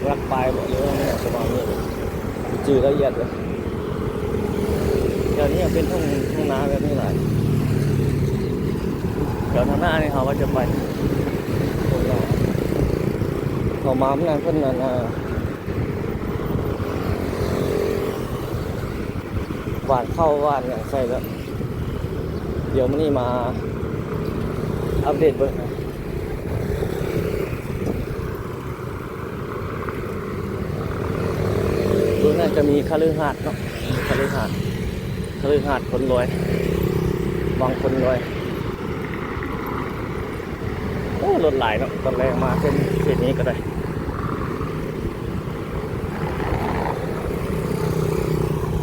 [SPEAKER 1] หลักไปบอกเลยว่าเนี่ยประมาณนี้จืดละเอียดเลยเดี๋ยวนี้ยังเป็นทุ่งนาแบบนี้หลายเดี๋ยวทางหน้านี่เขาว่าจะไปตรงนั้นเขามาเมื่อนั้นเพิ่นนั่นหวานเข้าหวานอย่างใส่แล้วเดี๋ยวมันนี่มาอัปเดตเบิ่งนะดูน่าจะมีคฤหาสน์เนาะคฤหาสน์คนรวยบางคนรวยโอ้รถหลายเนาะตอนแรกมาเส้นนี้ก็ได้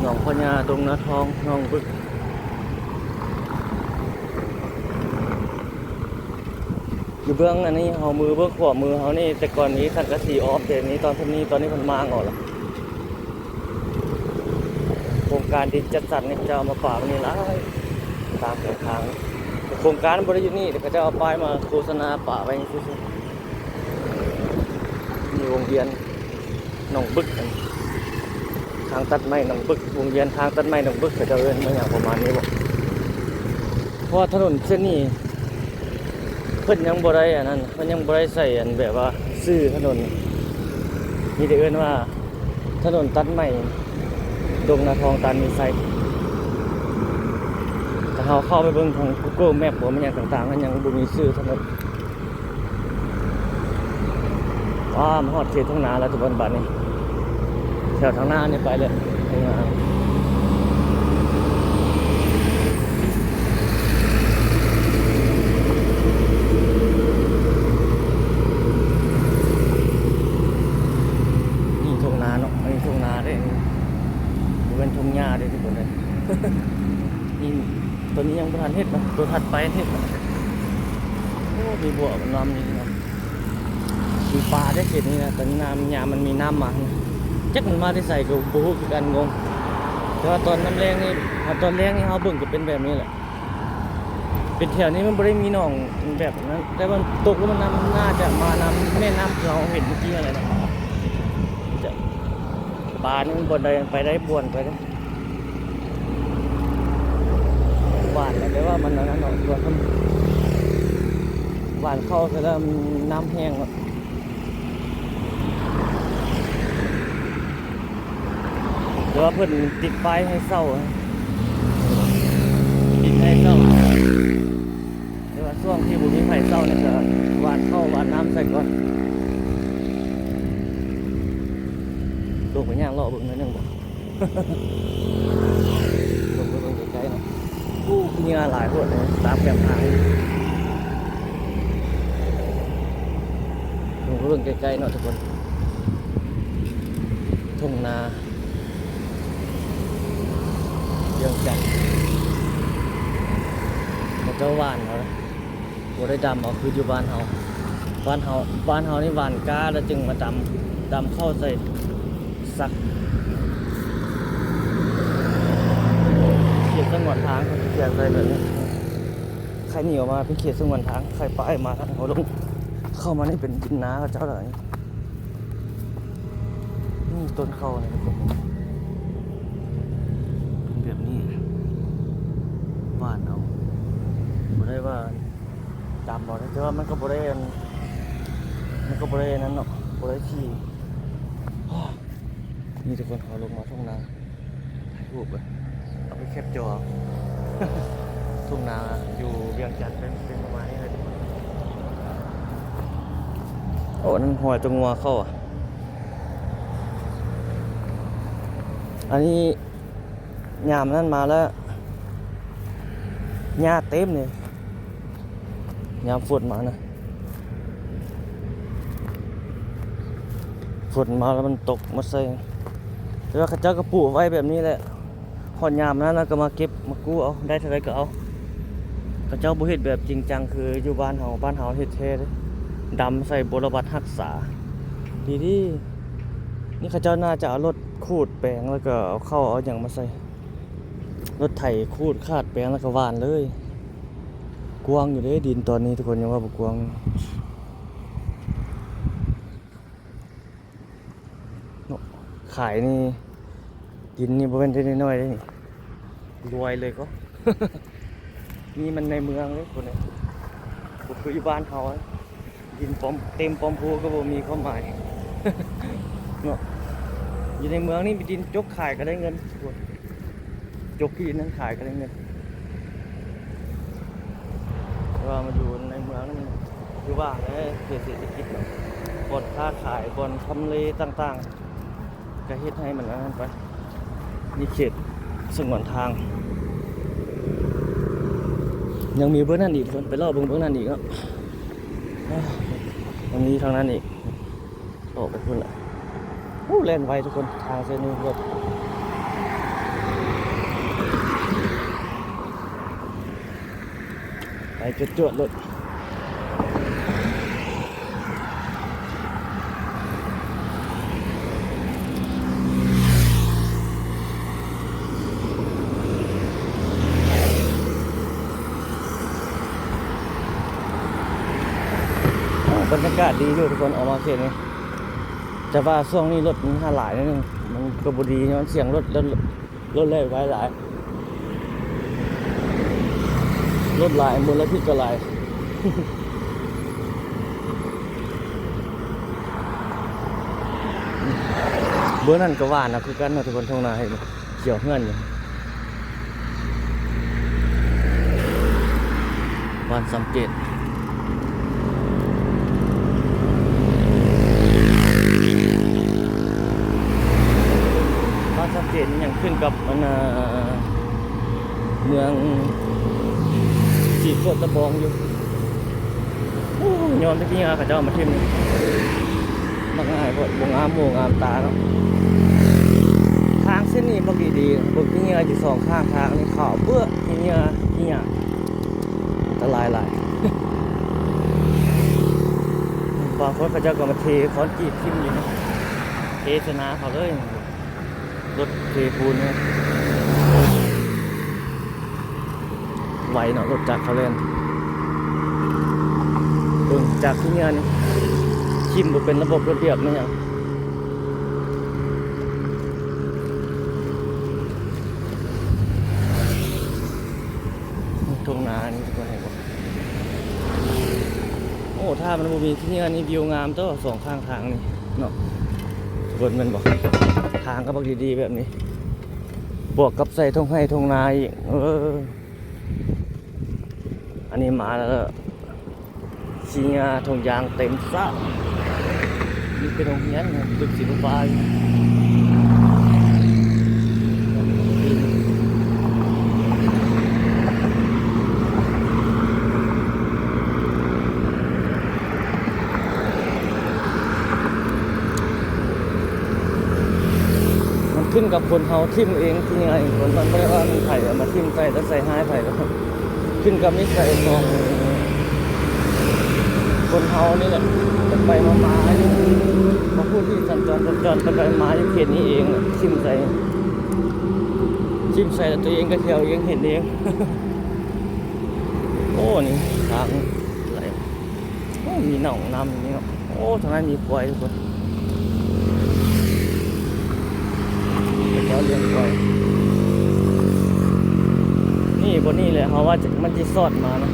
[SPEAKER 1] หนองพญาดงนาทองหนองบึกอยู่เบื้องอันนี้เฮามือเบื้องขวามือเฮานี่แต่ก่อนนี้สังกะสีออฟเดี๋ยวนี้ตอนนี้มันมาออกแล้วโครงการดินจัดสรรนี่จะเอามาฝากนี่หลายตามทางโครงการบริยุทธ์นี่เดี๋ยวเขาจะเอาป้ายมาโฆษณาป่าไว้ซื่อๆมีวงเวียนหนองบึกทางตัดไม้หนองบึกวงเวียนทางตัดไม้หนองบึกเขาจะเอิ้นมาอย่างประมาณนี้บ่เพราะถนนเส้นนี้เพิ่นยังบ่ได้อันนั้นเพิ่นยังบ่ได้ใส่อันแบบว่าชื่อถนนมีแต่เอิ้นว่าถนนตัดไม้ดงนาทองตานีไซแต่เราเข้าไปเบิ่งทาง Google Map บ่มันหยังต่างๆมันยังบ่มีชื่อถนนมาฮอดเขตทุ่งนาแล้วทุกคนบัดนี้แถวทางหน้านี่ไปเลยทุ่งนานี่ทุ่งนาเนาะอันนี้ทุ่งนาเด้เป็นทุ่งหญ้าเด้ทุกคนเลย นี่ตัวนี้ยังบ่ทันเฮ็ดนะตัวถัดไปเฮ็ดนะโอ้มีบัวมันน้ำนี่นะมีปลาได้เขตนี้นะตอนนี้น้ำยามมันมีน้ำมาจักมันมาได้ใส่กับบูฮูคือกันงงแต่ว่าตอนน้ำแรงนี่ตอนแรงนี่เขาเบิ่งจะเป็นแบบนี้แหละเป็นแถวนี้มันไม่ได้มีหนองแบบนั้นแต่มันตกแล้วมันน้ำน่าจะมาน้ำแม่น้ำเราเห็นเมื่อกี้อะไรนะจะปลานี่มันบนใดไปได้บวนไปได้หวานแต่ว่ามันนั้นหน่อยตัวมันหวานเข้าแต่แล้วน้ำแห้งแล้วเดี๋ยวเพิ่นติดไฟให้เศร้าติดให้เศร้าเดี๋ยวช่วงที่บุมีไฟเศร้าเนี่ยจะหวานเข้าหวานน้ำใส่ก่อนลงไปย่างรอเบิ่งนิดนึงบ่ ลงไปเบิ่งใกล้ๆเนาะมีหลายคนเลยตามแบบทางลงไปเบิ่งใกล้ๆเนาะทุกคนทุ่งนาเรื่องจันมันเจ้าหวานเขาเลยบัวได้ดำเอาคืออยู่บ้านเฮานี่หวานก้าแล้วจึงมาดำเข้าใส่สักเขียนสงวนทางเขียนอะไรแบบนี้ใครเหนียวมาเป็นเขียนสงวนทางใครป้ายมาทางเขาลงเข้ามานี่เป็นดินน้าเขาเจ้าเลยนี่ต้นเข้าเนี่ยทุกคนแบบนี้บ้านเอาบ่ได้ว่าดำบ่ได้แต่ว่ามันก็บ่ได้นั้นเนาะบ่ได้ที่นี่ทุกคนเขาลงมาทุ่งนาถ่ายรูปเลยเอาไปแคปจอ ทุ่งนาอยู่เวียงจันทน์เป็นประมาณนี้เลยโอ้นั่นหอยตัวงัวเข้าอ่ะอันนี้ยามนั่นมาแล้วหญ้าเต็มเลยยามฝนมานะฝนมาแล้วมันตกมาใส่แต่ว่าเขาเจ้าก็ปลูกไว้แบบนี้แหละหอดยามนั้นแล้วก็มาเก็บมากู้เอาได้เท่าไรก็เอาเขาเจ้าบ่เฮ็ดแบบจริงจังคืออยู่บ้านเฮาเฮ็ดแท้เลยดำใส่บรบัตรรักษาดีนี่เขาเจ้าน่าจะเอารถขูดแปลงแล้วก็เอาเข้าเอาอย่างมาใส่รถไถขูดคาดแปลงแล้วก็หว่านเลยกว้างอยู่เด้ดินตอนนี้ทุกคนยังว่าบ่กว้างขายนี่ดินนี่บ่เป็นได้น้อยๆเลยนี่รวยเลยก็ นี่มันในเมืองเลยคนนี้บ่คืออยู่บ้านเฮาดินปอมเต็มปอมพูก็บ่มีความหมาย เนาะอยู่ในเมืองนี่มีดินจกขายก็ได้เงินจกที่ดินนั้นขายก็ได้เงินแต่ว่ามาอยู่ในเมืองนี่มันคือว่าเลยเศรษฐกิจบ่อนค้าขายบ่อนทำเลต่างๆก็เฮ็ดให้มันอันนั้นไปนี่เขตสงวนทางยังมีเบื้องนั้นอีกคนไปรอบเบื้องนั้นอีกแล้วยังมีทางนั้นอีกออกไปพุ่นละโอ้แล่นไวทุกคนทางเส้นนี้รถไปจวดๆรถบรรยากาศดีอยู่ทุกคนออกมาเขตนี้จะว่าช่วงนี้รถมันหลายนิดนึงมันก็บดีมันเสียงรถแล่นไว้หลายรถหลายมลพิษก็หลาย เบื้องนั้นก็หวานนะคือกันนะทุกคนทงนาเห็นเขียวเงื่อนอยู่บ้านสังเกตบ้านสังเกตนี่ยังขึ้นกับเมืองสีโคตรตะบองอยู่ย้อนตะกี้เขาเจ้ามาทิ่มมักง่ายพอดบงงามหมู่งามตาเนาะทางเส้นนี้บางดีๆบางที่เนี่ยอยู่สองข้างทางนี่ขาวเบื้อที่เนี่ยอันตรายหลาย บางคนเขาเจ้าก็มาเทคอนกรีตทิ่มอยู่นะเทชนะเขาเลยรถเทปูนเนี่ยไหวเนาะรถจักรเขาเล่นเบิ่งจากที่เนี่ยนี่ทิ่มบ่เป็นระบบระเบียบนี่ยังทุ่งนานี่ทุกคนเห็นบ่โอ้ถ้ามันบ่มีที่เนี่ยนี่วิวงามตัวสองข้างทางนี่เนาะทุกคนมันบอกทางก็บักดีๆแบบนี้บวกกับใส่ทงให้ทงนาอีกอันนี้มาแล้วชีงาทงยางเต็มซะนี่เป็นโรงเรียนตึกศิลปะขึ้นกับคนเฮาทิ่มเองที่ไงคนมันไม่ได้ว่ามันไผ่มาทิ่มใส่แล้วใส่ห้ายไผ่แล้วขึ้นกับนิสัยของคนเฮานี่แหละจะไปมาอยู่มาพูดที่สัญจรไปมาอยู่เขตนี้เองทิ่มใส่แล้วตัวเองก็เที่ยวเองเห็นเอง โอ้นี่ทางอะไรโอ้มีหนองน้ำนี่เนาะโอ้ทางนั้นมีควายทุกคนเลี้ยงไว้นี่บนนี่เลยเขาว่ามันจะสอดมานะ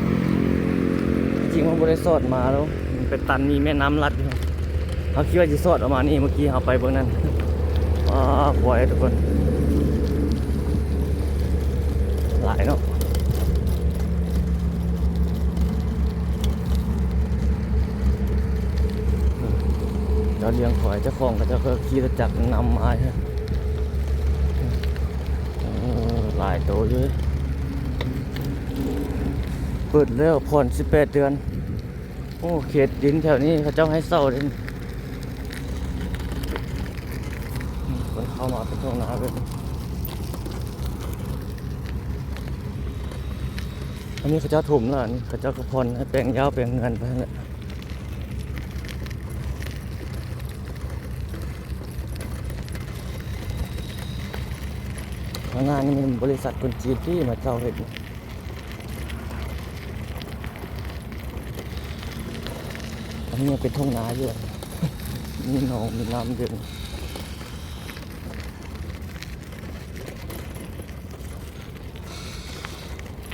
[SPEAKER 1] จริงมันไม่ได้สอดมาแล้วมันเป็นตันมีแม่น้ำลัดอยู่เขาคิดว่าจะสอดออกมานี่เมื่อกี้เขาไปเบื้องนั้นปล่อยทุกคนหลายเนาะ จ้าเลี้ยงควายเจ้าของก็เจ้าก็ขี่รถจักรนำมาฮะหลายโตอยู่เปิดแล้วผ่อน18 เดือนโอ้เขตดินแถวนี้เขาเจ้าให้เศร้าเลยคนเข้ามาเป็นท้องนาเลยอันนี้เขาเจ้าถมแล้วนี่เขาเจ้าก็ผ่อนให้แปลงยาวแปลงเงินไปนั่นแหละข้างหน้านี่มันบริษัทคนจีนที่มาเจ้าเห็ดอันนี้เป็นท้องนาอยู่มีหนองมีน้ำเยอะ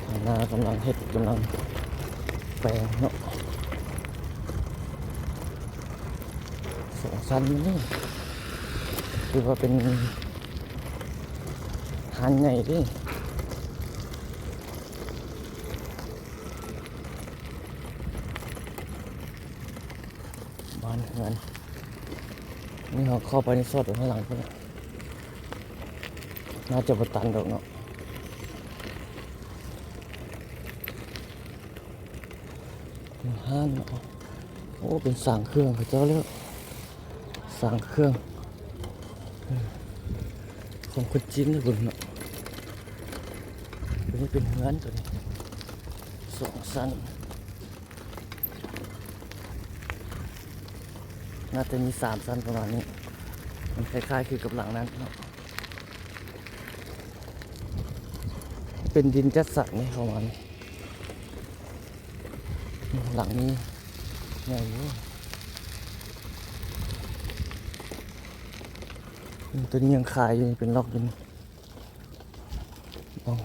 [SPEAKER 1] ข้างหน้ากำลังเห็ดกำลังแปลงเนาะสองชั้นนี่คือว่าเป็นหันใหญ่ดิบ้านเงินนี่เขาเข้าไปในซอดอยู่ข้างหลังเพื่อนน่าจะประตันดอกเนาะห้านเนาะโอ้เป็นสั่งเครื่องเขาเจ้าเรียกสั่งเครื่องของคนจีนนะคุณเนาะตัวนี้เป็นเฮือนตัวนี้2 ชั้นน่าจะมี3 ชั้นประมาณนี้มันคล้ายๆคือกับหลังนั้นเนาะเป็นดินจัดสรรนี่เข้ามานี่หลังนี้ใหญ่อยู่ตัวนี้ยังขายอยู่เป็นล็อกอยู่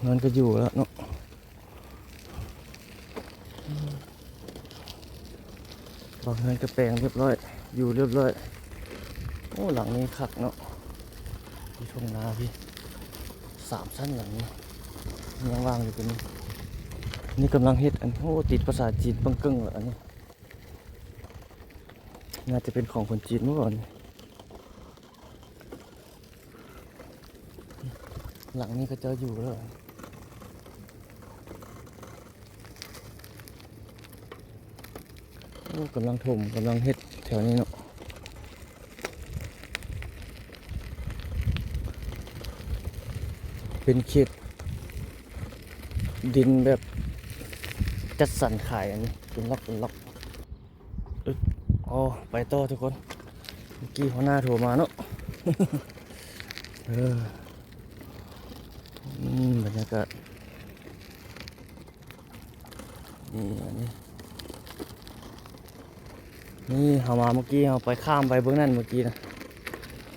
[SPEAKER 1] เงินก็อยู่แล้วเนาะบอกเงินก็แปลงเรียบร้อยอยู่เรียบร้อยโอ้หลังนี้คักเนาะที่ทุ่งนาพี่3 ชั้นหลังนี้ยังว่างอยู่ตรงนี้นี่กำลังเฮ็ดอันโอ้ติดภาษาจีนบังกึ่งเหรออันนี้น่าจะเป็นของคนจีนเมื่อก่อนหลังนี้ก็จะอยู่แล้วโอ้กำลังถมกำลังเฮ็ดแถวนี้เนาะเป็นเขตดินแบบจัดสรรขายอันนี้เป็นล็อกเป็นล็อกอ๋อไปต่อทุกคนเมื่อกี้หัวหน้าโทรมาเนาะ บรรยากาศนี่อันนี้นี่เขามาเมื่อกี้เขาไปข้ามไปเบื้องนั้นเมื่อกี้นะ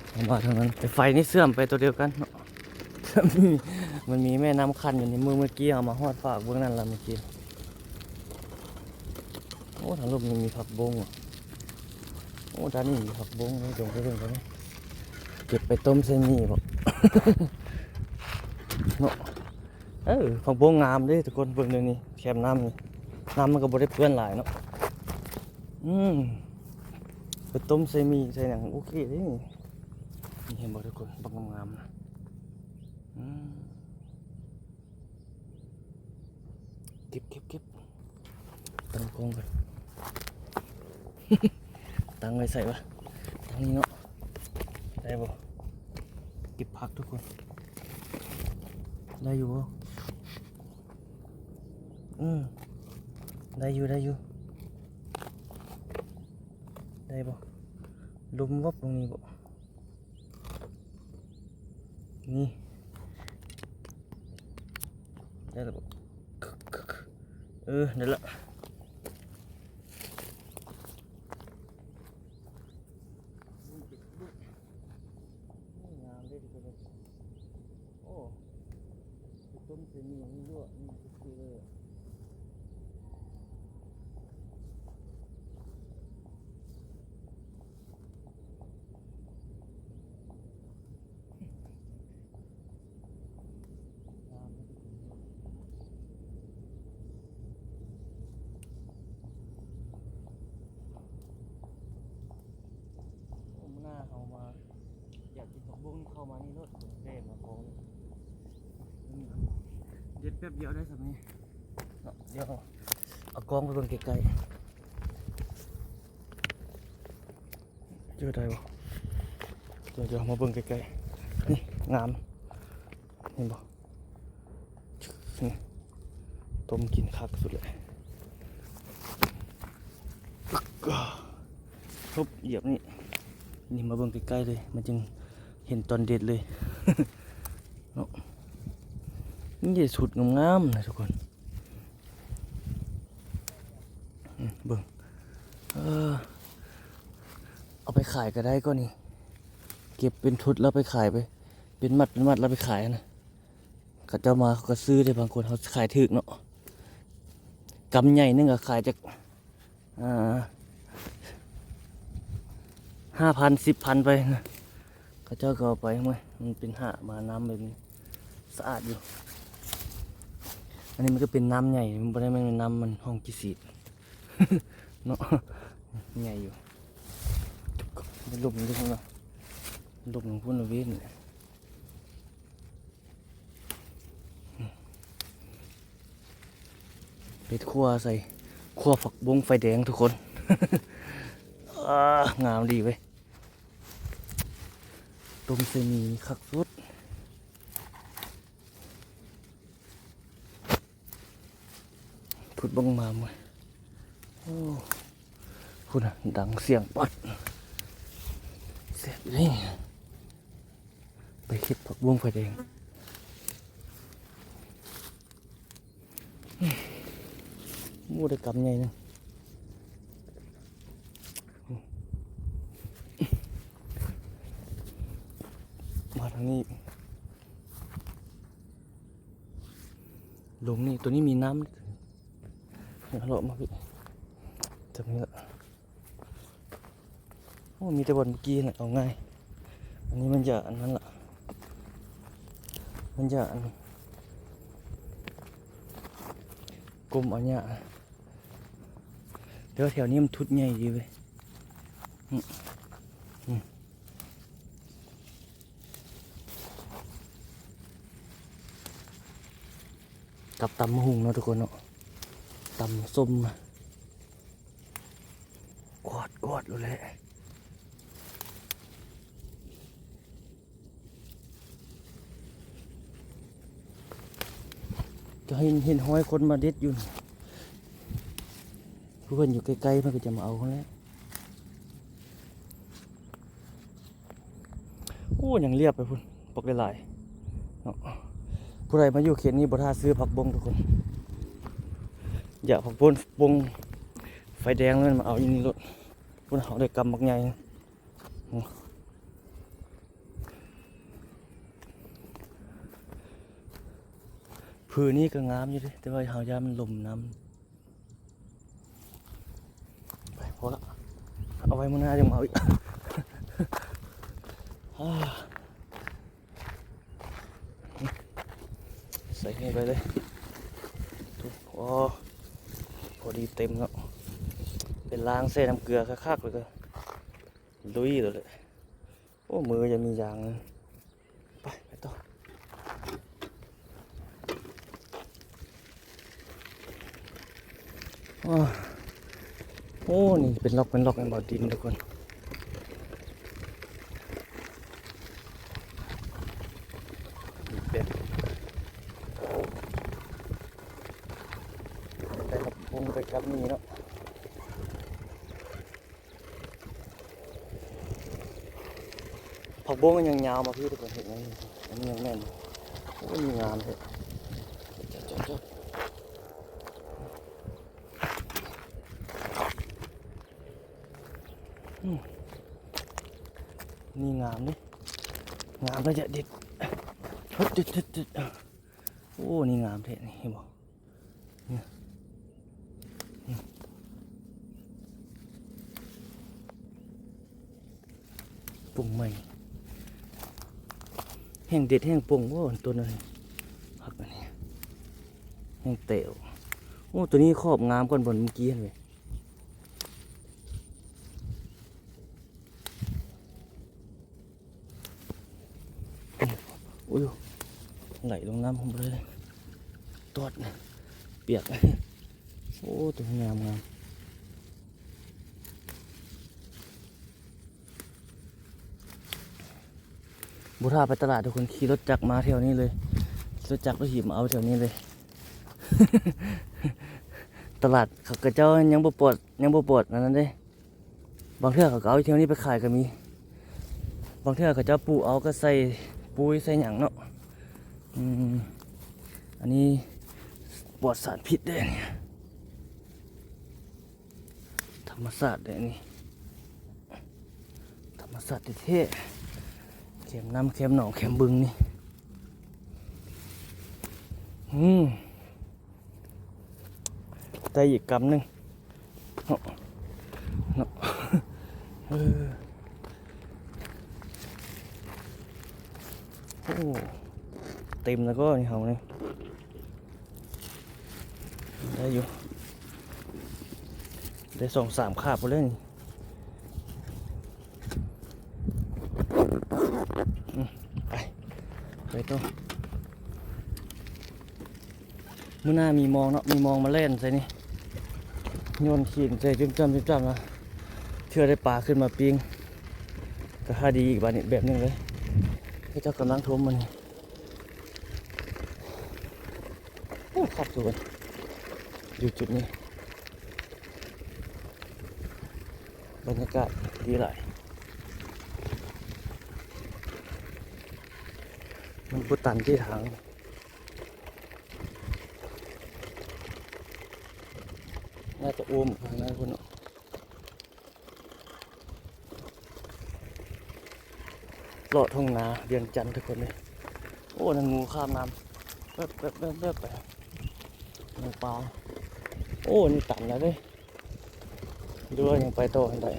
[SPEAKER 1] เขามาทางนั้นแต่ไฟนี่เสื่อมไปตัวเดียวกันเนาะ มันมีแม่น้ำคันอยู่ในมือเมื่อกี้เอามาหอดฝากเบื้องนั้นละเมื่อกี้โอ้ทางลมยังมีผักบงโอ้ด้านนี้มีผักบงนี่ตรงไปตรงไปนี่เก็บไปต้มเส้นหมี่บอก เนาะผักบงงามเด้ทุกคนเบิ่งเดี๋ยวนี้แคมน้ำนี่น้ำมันก็บ่ได้เปื้อนหลายเนาะไปต้มใส่หมี่ใส่หนังโอเคเด้นี่เห็นบ่ทุกคนบักงามๆนะเก็บตั้งกล้องก่อน ตั้งไว้ใส่วะตั้งนี้เนาะได้บ่เก็บผักทุกคนได้อยู่บ่ได้อยู่ได้บ่ลมวับตรงนี้บ่นี่ได้แล้วบ่ได้ละงามเลยทุกคนโอ้ต้มเส้นนี่ยั่วนี่คือเลย แป๊บเดียวได้สามีเนาะเดี๋ยวเอากล้องไปเบิ่งไกลๆเจอได้บ่เดี๋ยวมาเบิ่งไกลๆนี่งามเห็นบ่นี่ต้มกินคักสุดเลยทุบเหยียบนี่มาเบิ่งใกล้ๆเลยมันจึงเห็นตอนเด็ดเลย เนาะนี่สุดงามๆนะทุกคนเบิ่งเอาไปขายก็ได้ก็นี่เก็บเป็นชุดแล้วไปขายไปเป็นมัดแล้วไปขายนะเขาเจ้ามาเขาก็ซื้อได้บางคนเขาขายถึกเนาะกำใหญ่นึงก็ขายจาก5,000 10,000ไปนะเขาเจ้าก็เอาไปมั้ยมันเป็นหามาน้ำแบบนี้สะอาดอยู่อันนี้มันก็เป็นน้ำใหญ่มันไม่ได้เป็นน้ำมันห้องกิสีด เนาะใหญ่อยู่มันลุกนี่ของเราลุกของพุ่นเวนเป็ดคั่วใส่คั่วผักบุ้งไฟแดงทุกคน งามดีเว้ยต้มเซมีคักสุดพุดบังมาเว้ยโอ้พูดนะดังเสียงปัดเสียบเลยไปเก็บผักบุ้งไฟแดงมูได้กำไงนึงมาทางนี้ลงนี่ตัวนี้มีน้ำเดี๋ยวเรามาพี่จับนี้ละโอ้มีแต่บนเมื่อกี้นะเอาง่ายอันนี้มันจะอันนั้นละมันจะอันกลมอันเนี้ยเดี๋ยวแถวนี้มันทุดใหญ่ดีเว้ยกับตำมะฮุงเนาะทุกคนเนาะตำส้มกอดเลยแหละจะเห็นห้อยคนมาเด็ดอยู่เพื่อนอยู่ใกล้ๆมันก็จะมาเอาเขาแล้วโอ้ยังเรียบไปพุ่นปกหลายๆเนาะผู้ใดมาอยู่เขตนี้บ่ท่าซื้อผักบงทุกคนอย่าผักบงไฟแดงเลยมาเอาอีนี่รถพุ่นเขาได้กำบักใหญ่ผืนนี้ก็งามอยู่ดิแต่ว่าหายามันลมน้ำไปพอละเอาไว้มื้อหน้าจะมาเอาอีก ใส่ให้ไปเลยทุกพอดีเต็มแล้วเป็นล้างเส้นน้ำเกลือคักๆเลยก็ลุยเลยโอ้มือจะมียางเลยไปต่อโอ้นี่เป็นล็อกในบ่อดินทุกคนแต่ครับวงไปกับนี่เนาะผักบุ้งมันยังยาวมาพี่ทุกคนเห็นไหมอันนี้ยังแน่นโอ้มีงามเลยจบนี่งามเลยงามแล้วจะเด็ดโอ้นี่งามเท่นี่เห็นบ่ปุ่งใหม่แห้งเด็ดแห้งปุ่งว่าตัวนั้นหักอันนี้แห้งเต๋วโอ้ตัวนี้ครอบงามก่อนบนเมื่อกี้เลยอุ้ยไหลลงน้ำผมเลย ตอดนะเปียก โอ้ตัวงามงามบุราไปตลาดทุกคนขี่รถจักรมาแถวนี้เลยขี่รถจักรไปหิมเอาแถวนี้เลย ตลาดเขากระเจ้ายังบ่ปวดอันนั้นเด้บางเทื่อเขาก็เอาแถวนี้ไปขายก็มีบางเทื่อเขาเจ้าปลูกเอาก็ใส่ปุ๋ยใส่หยังเนาะอันนี้ปลอดสารพิษเด้เนี่ยธรรมศาสตร์เด้นี่ธรรมศาสตร์เท่ๆเข็มน้ำเข็มหนองเข็มบึงนี่ได้อีกกำหนึ่งเนาะเนาะโอ้เต็มแล้วก็นี่เขาเนี่ยได้อยู่ได้2-3 คาบไปเลยนี่ไปต่อมื้อหน้ามีมองเนาะมีมองมาเล่นใส่นี่โยนขีดใส่จุ่มๆนะเชื่อได้ปลาขึ้นมาปิ้งก็ค่าดีอีกแบบนึงเลยที่เจ้ากำลังทมมันโอ้ขับสวยอยู่จุดนี้บรรยากาศดีหลายมันพุตันที่ทางน่าจะอ้วมทางนั้นคนเนาะเลาะทุ่งนาเดือนจันทร์ทุกคนเลยโอ้นั่นงูข้ามน้ำแป๊บไปงูปลาโอ้นี่ตันแล้วเลยดูว่ายังไปโตเห็นได้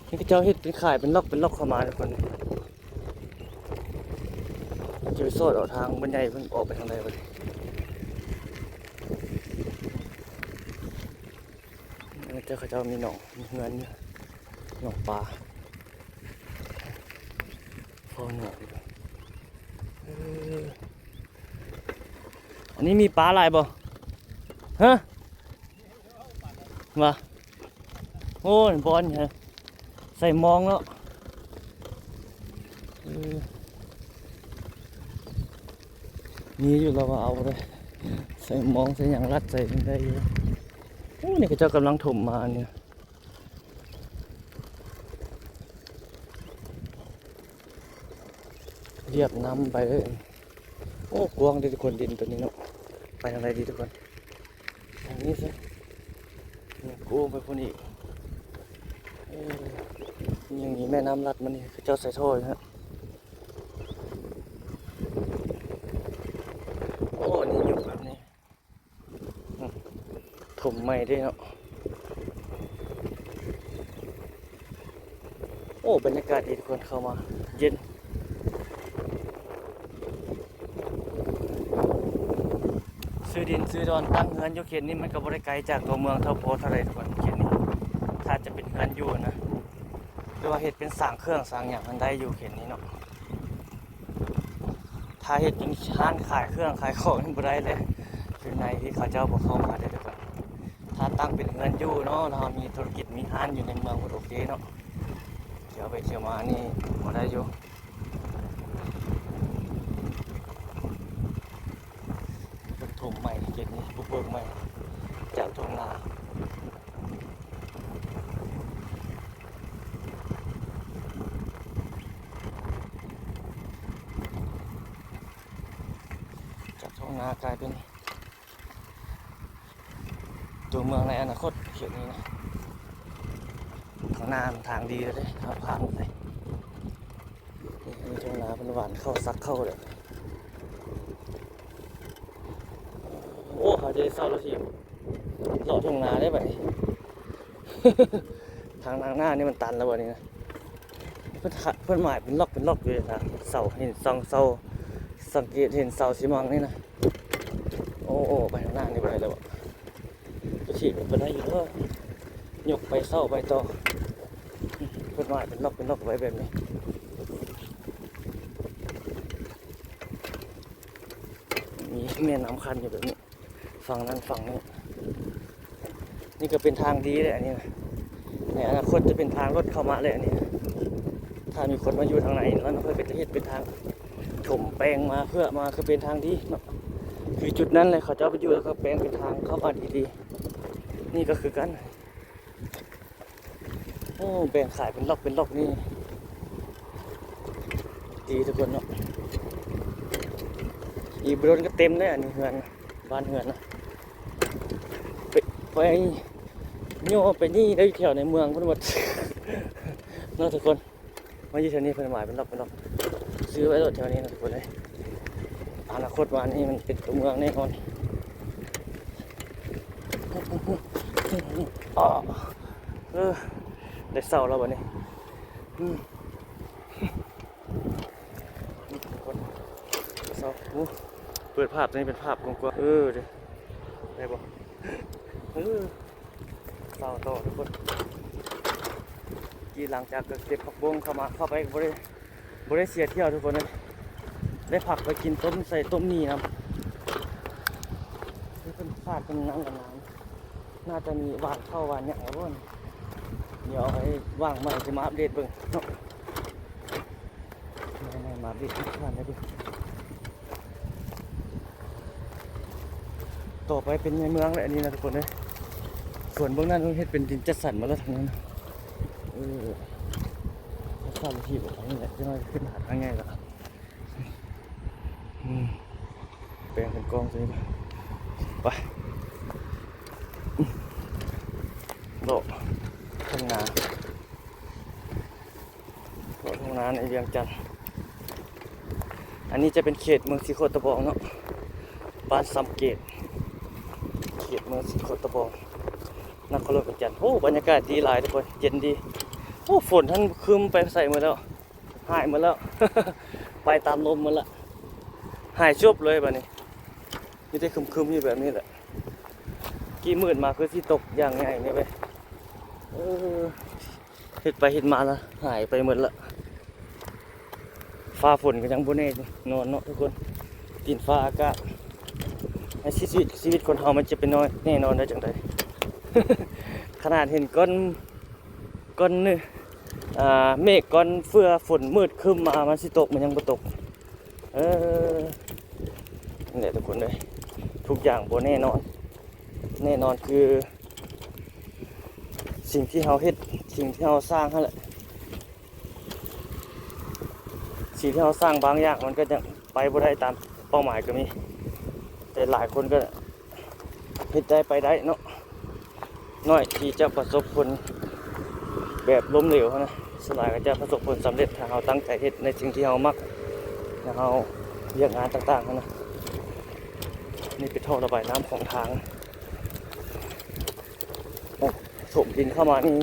[SPEAKER 1] นี่ก็เจ้าเห็ดเป็นข่ายเป็นล็อกเข้ามาทุกคนจะไปโซดออกทางบันไดเพิ่งออกไปทางใดไปนี่เจ้าเขาเจ้ามีหนองมีเงินหนองปลาพอหนองอันนี้มีปลาอะไรบ่ฮะมาโอ้ยบอลเนี่ยใส่มองแล้วมีอยู่เราก็เอาเลยใส่มองใส่อย่างรัดใส่ได้อยู่โอ้นี่ก็เจ้ากำลังถมมาเนี่ยเรียบน้ำไปเลยโอ้กวางดีทุกคนดินตัวนี้เนาะไปทางไหนดีทุกคนทางนี้สิกูไปคนอีกอย่างนี้แม่น้ำลัดมันนี่เจ้าใส่ท่อฮะโอ้นี่อยู่แบบนี้ถมใหม่ด้วยเนาะโอ้บรรยากาศดีทุกคนเข้ามาเย็นซื้อดินซื้อดอนตั้งเงินอยู่เขตนี้มันก็บริไกลจากตัวเมืองเท่าโพเท่าไรทุกคนเขตนี้ถ้าจะเป็นเงินอยู่นะหรือว่าเห็ดเป็นสร้างเครื่องสร้างอย่างมันได้อยู่เขตนี้เนาะถ้าเห็ดเป็นห้านขายเครื่องขายของนี่บ่ได้เลยคือในที่เขาเจ้าบอกเข้ามาได้ทุกคนถ้าตั้งเป็นเงินอยู่เนาะเรามีธุรกิจมีห้านอยู่ในเมืองโอเคเนาะเที่ยวไปเที่ยวมานี่บ่ได้อยู่ถมใหม่เขตนี้บุกเบิกใหม่จากทุ่งนานากลายเป็นตัวเมืองในอนาคตเขตนี้นะข้างหน้าทางดีเลยผ่านไปนี่ทุ่งนาเป็นหวานเข้าซักเข้าเลยโอ้เขาจะเศร้าแล้วทีเลาะทุ่งนาได้ไหม ทางหน้านี่มันตันแล้ววันนี้นะเพื่อนหมายเป็นล็อกอยู่เลยนะเสาเห็นเสาสังเกตเห็นเสาสีมังนี่นะโอ้ไปข้างหน้านี่ไปแล้วจะฉีดไปได้อยู่ก็ยกไปเศร้าไปต่อเพื่อนหมายเป็นล็อกไว้แบบนี้มีแม่น้ำคันอยู่แบบนี้ ฝั่งนั้นฝั่งนี้นี่ก็เป็นทางดีเลยอันนี้นะในอนาคตจะเป็นทางรถเข้ามาเลยอันนี้ถ้ามีคนมาอยู่ทางไหนแล้วเพื่อเป็นจะเฮ็ดเป็นทางถมแปลงมาเพื่อมาคือเป็นทางดีเนาะคือจุดนั้นเลยเขาจะเอาไปอยู่แล้วก็แปลงเป็นทางเข้ามาดีๆนี่ก็คือกันโอ้แบ่งขายเป็นล็อกเป็นล็อกนี่ดีทุกคนเนาะอีบรนก็เต็มเลยอันนี้เฮือนบ้านเฮือนนะไปโย่ไปนี่ได้แถวในเมืองพุ่นหมด เนาะทุกคนมาอยู่แถวนี้เพิ่นหมายเป็นล็อกเป็นล็อกซื้อไว้รถแถวนี้นะทุกคนเลยอนาคตวันนี้มันเป็นตัวเมืองแน่นอนอ๋อได้เศร้าแล้ววันนี้นี่ทุกคนเศร้าเปิดภาพตัวนี้เป็นภาพกว้างๆดิได้บ่เศร้าต่อทุกคนกี่หลังจากเก็บผักบุ้งเข้าไปบ่ได้เสียเที่ยวทุกคนเลยได้ผักไปกินต้มใส่ต้มนี่นะนี่เป็นฟาดเป็นน้ำกับน้ำน่าจะมีวานเข้าวานอย่างละวนเดี๋ยวให้ว่างใหม่จะมาอัปเดตเบิ่งเนาะมาอัปเดตทุกท่านได้ดูต่อไปเป็นในเมืองเลยอันนี้นะทุกคนเลยส่วนเบื้องหน้าเราเฮ็ดเป็นดินจัดสรรมาแล้วทางนั้นสร้างที่แบบนี้แหละจะมาขึ้นหาทางง่ายละแปลงเป็นกองตัวนี้ไปโลทุ่งนาในเวียงจันทร์อันนี้จะเป็นเขตเมืองสีโคตะบองเนาะบ้านซัมเกตเขตเมืองสีโคตะบองนครหลวงเวียงจันทร์โอ้บรรยากาศดีหลายทุกคนเย็นดีโอ้ฝนท่านคืมไปใส่มาแล้วหายมาแล้ว ไปตามลมมาละหายชุบเลยแบบนี้ไม่ได้คืมๆอยู่แบบนี้แหละกี่หมื่นมาคือที่ตกอย่างไงเนี่ยไปเห็ดไปเห็ดมาแล้วหายไปหมดละฟ้าฝนก็ยังบ่แน่นอนเนาะทุกคนดินฟ้าอากาศในชีวิตคนเฮามันจะเป็นน้อยแน่นอนได้จังได ขนาดเห็นก้อนนี่เมฆก้อนเฟื่อฝนมืดครึ้มมามันสิตกมันยังบ่ตกนี่แหละทุกคนเลยทุกอย่างบ่แน่นอนคือสิ่งที่เราเฮ็ดสิ่งที่เราสร้างนั่นแหละสิ่งที่เราสร้างบางอย่างมันก็จะไปบ่ได้ตามเป้าหมายก็มีแต่หลายคนก็เฮ็ดได้ไปได้เนาะน้อยที่จะประสบผลแบบล้มเหลวนะสลายก็จะประสบผลสำเร็จถ้าเราตั้งใจเฮ็ดในสิ่งที่เรามักถ้าเราเรื่องงานต่างๆนะนี่เป็นท่อระบายน้ำของทางถมดินเข้ามานี่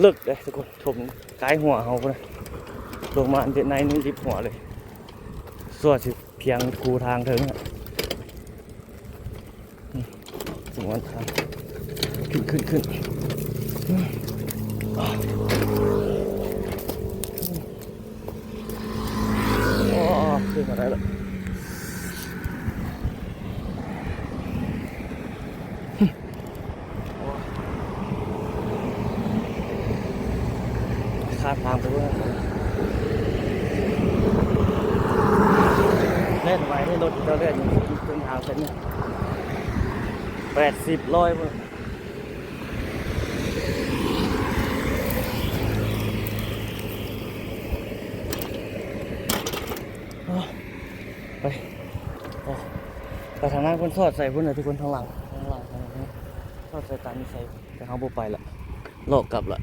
[SPEAKER 1] ลึกเลยทุกคนถมกายหัวเขาเลยลงมาเด็ดในนี่ริบหัวเลยส่วนสิเพียงคูทางถึงสมวนทางขึ้นขึ้นมาได้แล้วข้ามทางไปด้วยเล่นไว้ให้รถเราเล่นขึ้นทางเส้นนี้80 100มั้งไปทางนั้นคนทอดใส่พุ่นเลยทุกคนทางหลังทอดใส่ตามนี้ใส่แต่เขาบุไปละโลกกลับละ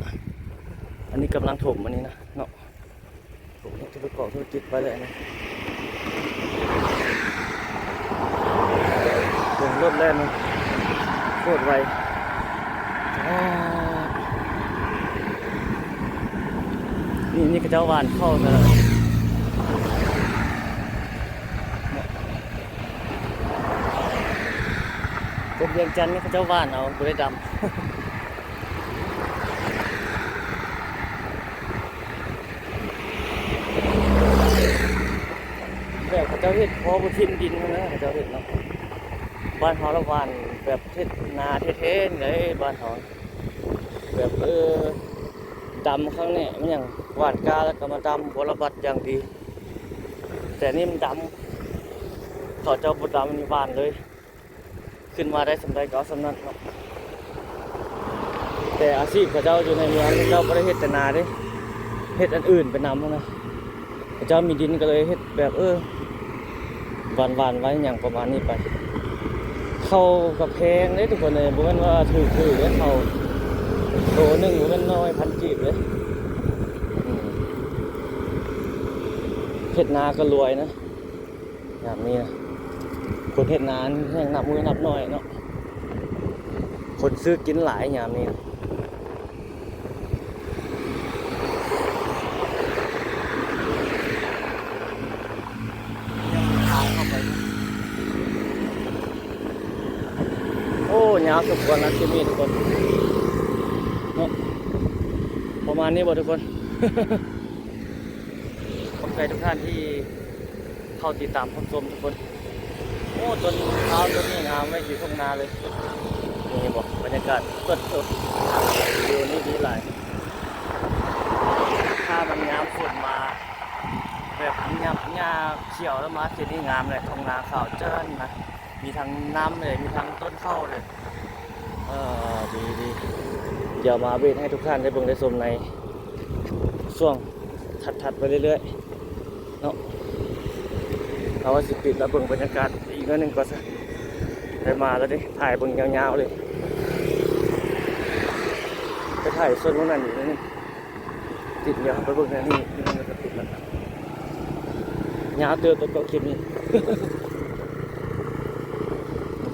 [SPEAKER 1] อันนี้กำลังถมอันนี้นะเนาะผมจะประกอบธุรกิจไปเลยนะผมรถแล่นนะโคตรไวนี่ก็เจ้าหวานเข้ามาแล้วเป็นเวียงจันทร์นี่เขาเจ้าหวานเอาบุรีดำแบบเขาเจ้าเห็ดพอบุทิมดินนะเขาเจ้าเห็ดเนาะ บ้านเฮาละหวานแบบเฮ็ดนาเท่ๆเลยบ้านเฮาแบบดำข้างนี้มันหยังหวานกาแล้วก็มาดำบรบัดอย่างดีแต่นี่มันดำเขาเจ้าบ่ดำนี่หวานเลย ขึ้นมาได้สำใดก็เอาสำนั้นเนาะแต่อาชีพเขาเจ้าอยู่ในเมืองเขาเจ้าบ่ได้เฮ็ดแต่นาเด้เฮ็ดอันอื่นไปนำนะเขาเจ้ามีดินก็เลยเฮ็ดแบบหวานๆไว้อย่างประมาณนี้ไปเข้ากับแพงเด้ทุกคนเลยบ่แม่นว่าถูกๆเด้เขาโตนึงบ่แม่นน้อยพันกีบเลยเฮ็ดนาก็รวยนะอย่างนี้นะคนเฮ็ดนาแห่งนับมือนับหน่อยเนาะคนซื้อกินหลายอย่างนี้นะโอ้ยาวสุดกว่านะที่นี่ทุกคนเนาะประมาณนี้บ่ทุกคน ขอบใจทุกท่านที่เข้าติดตามรับชมทุกคนโอ้ต้นเท้าต้นนี้งามไม่อยู่ทุ่งนาเลยนี่บอกบรรยากาศสดวิวนี่ดีหลายถ้ามันงามฝนมาแบบหญ้าเขียวแล้วมาทีนี้งามเลยทุ่งนาข้าวเจิ้นนะมีทั้งน้ำเลยมีทั้งต้นข้าวเลยดีเดี๋ยวมาเบรให้ทุกท่านได้เบิ่งได้ชมในช่วงถัดไปเรื่อยๆเนาะเอาว่าสิปิดแล้วเบิ่งบรรยากาศอีกนิดนึงก่อนซะได้มาแล้วดิถ่ายเบิ่งยาวๆเลยไปถ่ายส่วนพวกนั้นอยู่นี่ติดเดี๋ยวไปเบิ่งนี่มันจะติดแล้วยาวเตือนตัวคลิปนี้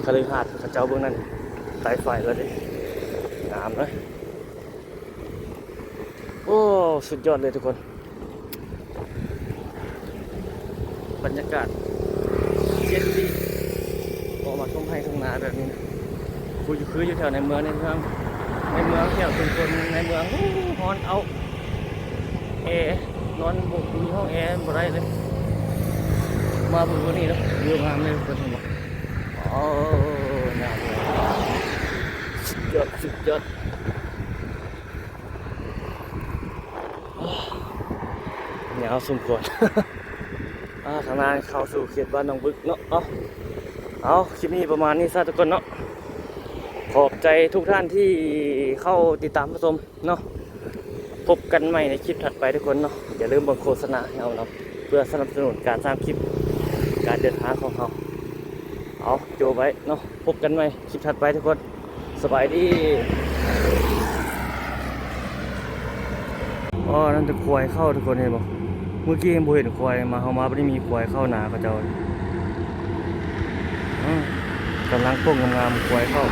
[SPEAKER 1] คฤหาสน์เขาเจ้าเบิ่งนั่นไต่ไฟแล้วดิงามเลยโอ้สุดยอดเลยทุกคนบรรยากาศเย็นดีออกมาทุ่งไร่ทุ่งนาแบบนี้นะคืออยู่แถวในเมืองแถวชุมชนในเมืองฮอนเอานอนบุกมีห้องบ่ได้เลยมาบุกวันนี้แล้วเยอะมากเลยคนบอกอ๋องามเลยสุดยอดเนี่ยเอาสมควร ทางนั้นเข้าสู่เขตบ้านหนองบึกเนาะเอาคลิปนี้ประมาณนี้ซะทุกคนเนาะขอบใจทุกท่านที่เข้าติดตามรับชมเนาะพบกันใหม่ในคลิปถัดไปทุกคนเนาะอย่าลืมบังโฆษณาให้เราเนาะเพื่อสนับสนุนการสร้างคลิปการเดินทางของเราเอาโจไว้เนาะพบกันใหม่คลิปถัดไปทุกคนสบายดีนั่นจะควายเข้าทุกคนเห็นบ่เมื่อกี้เห็นบ่เห็นควายมาเฮามาบ่ได้มีควายเข้านาเขาเจ้ากำลังโค้งงามๆควายเข้า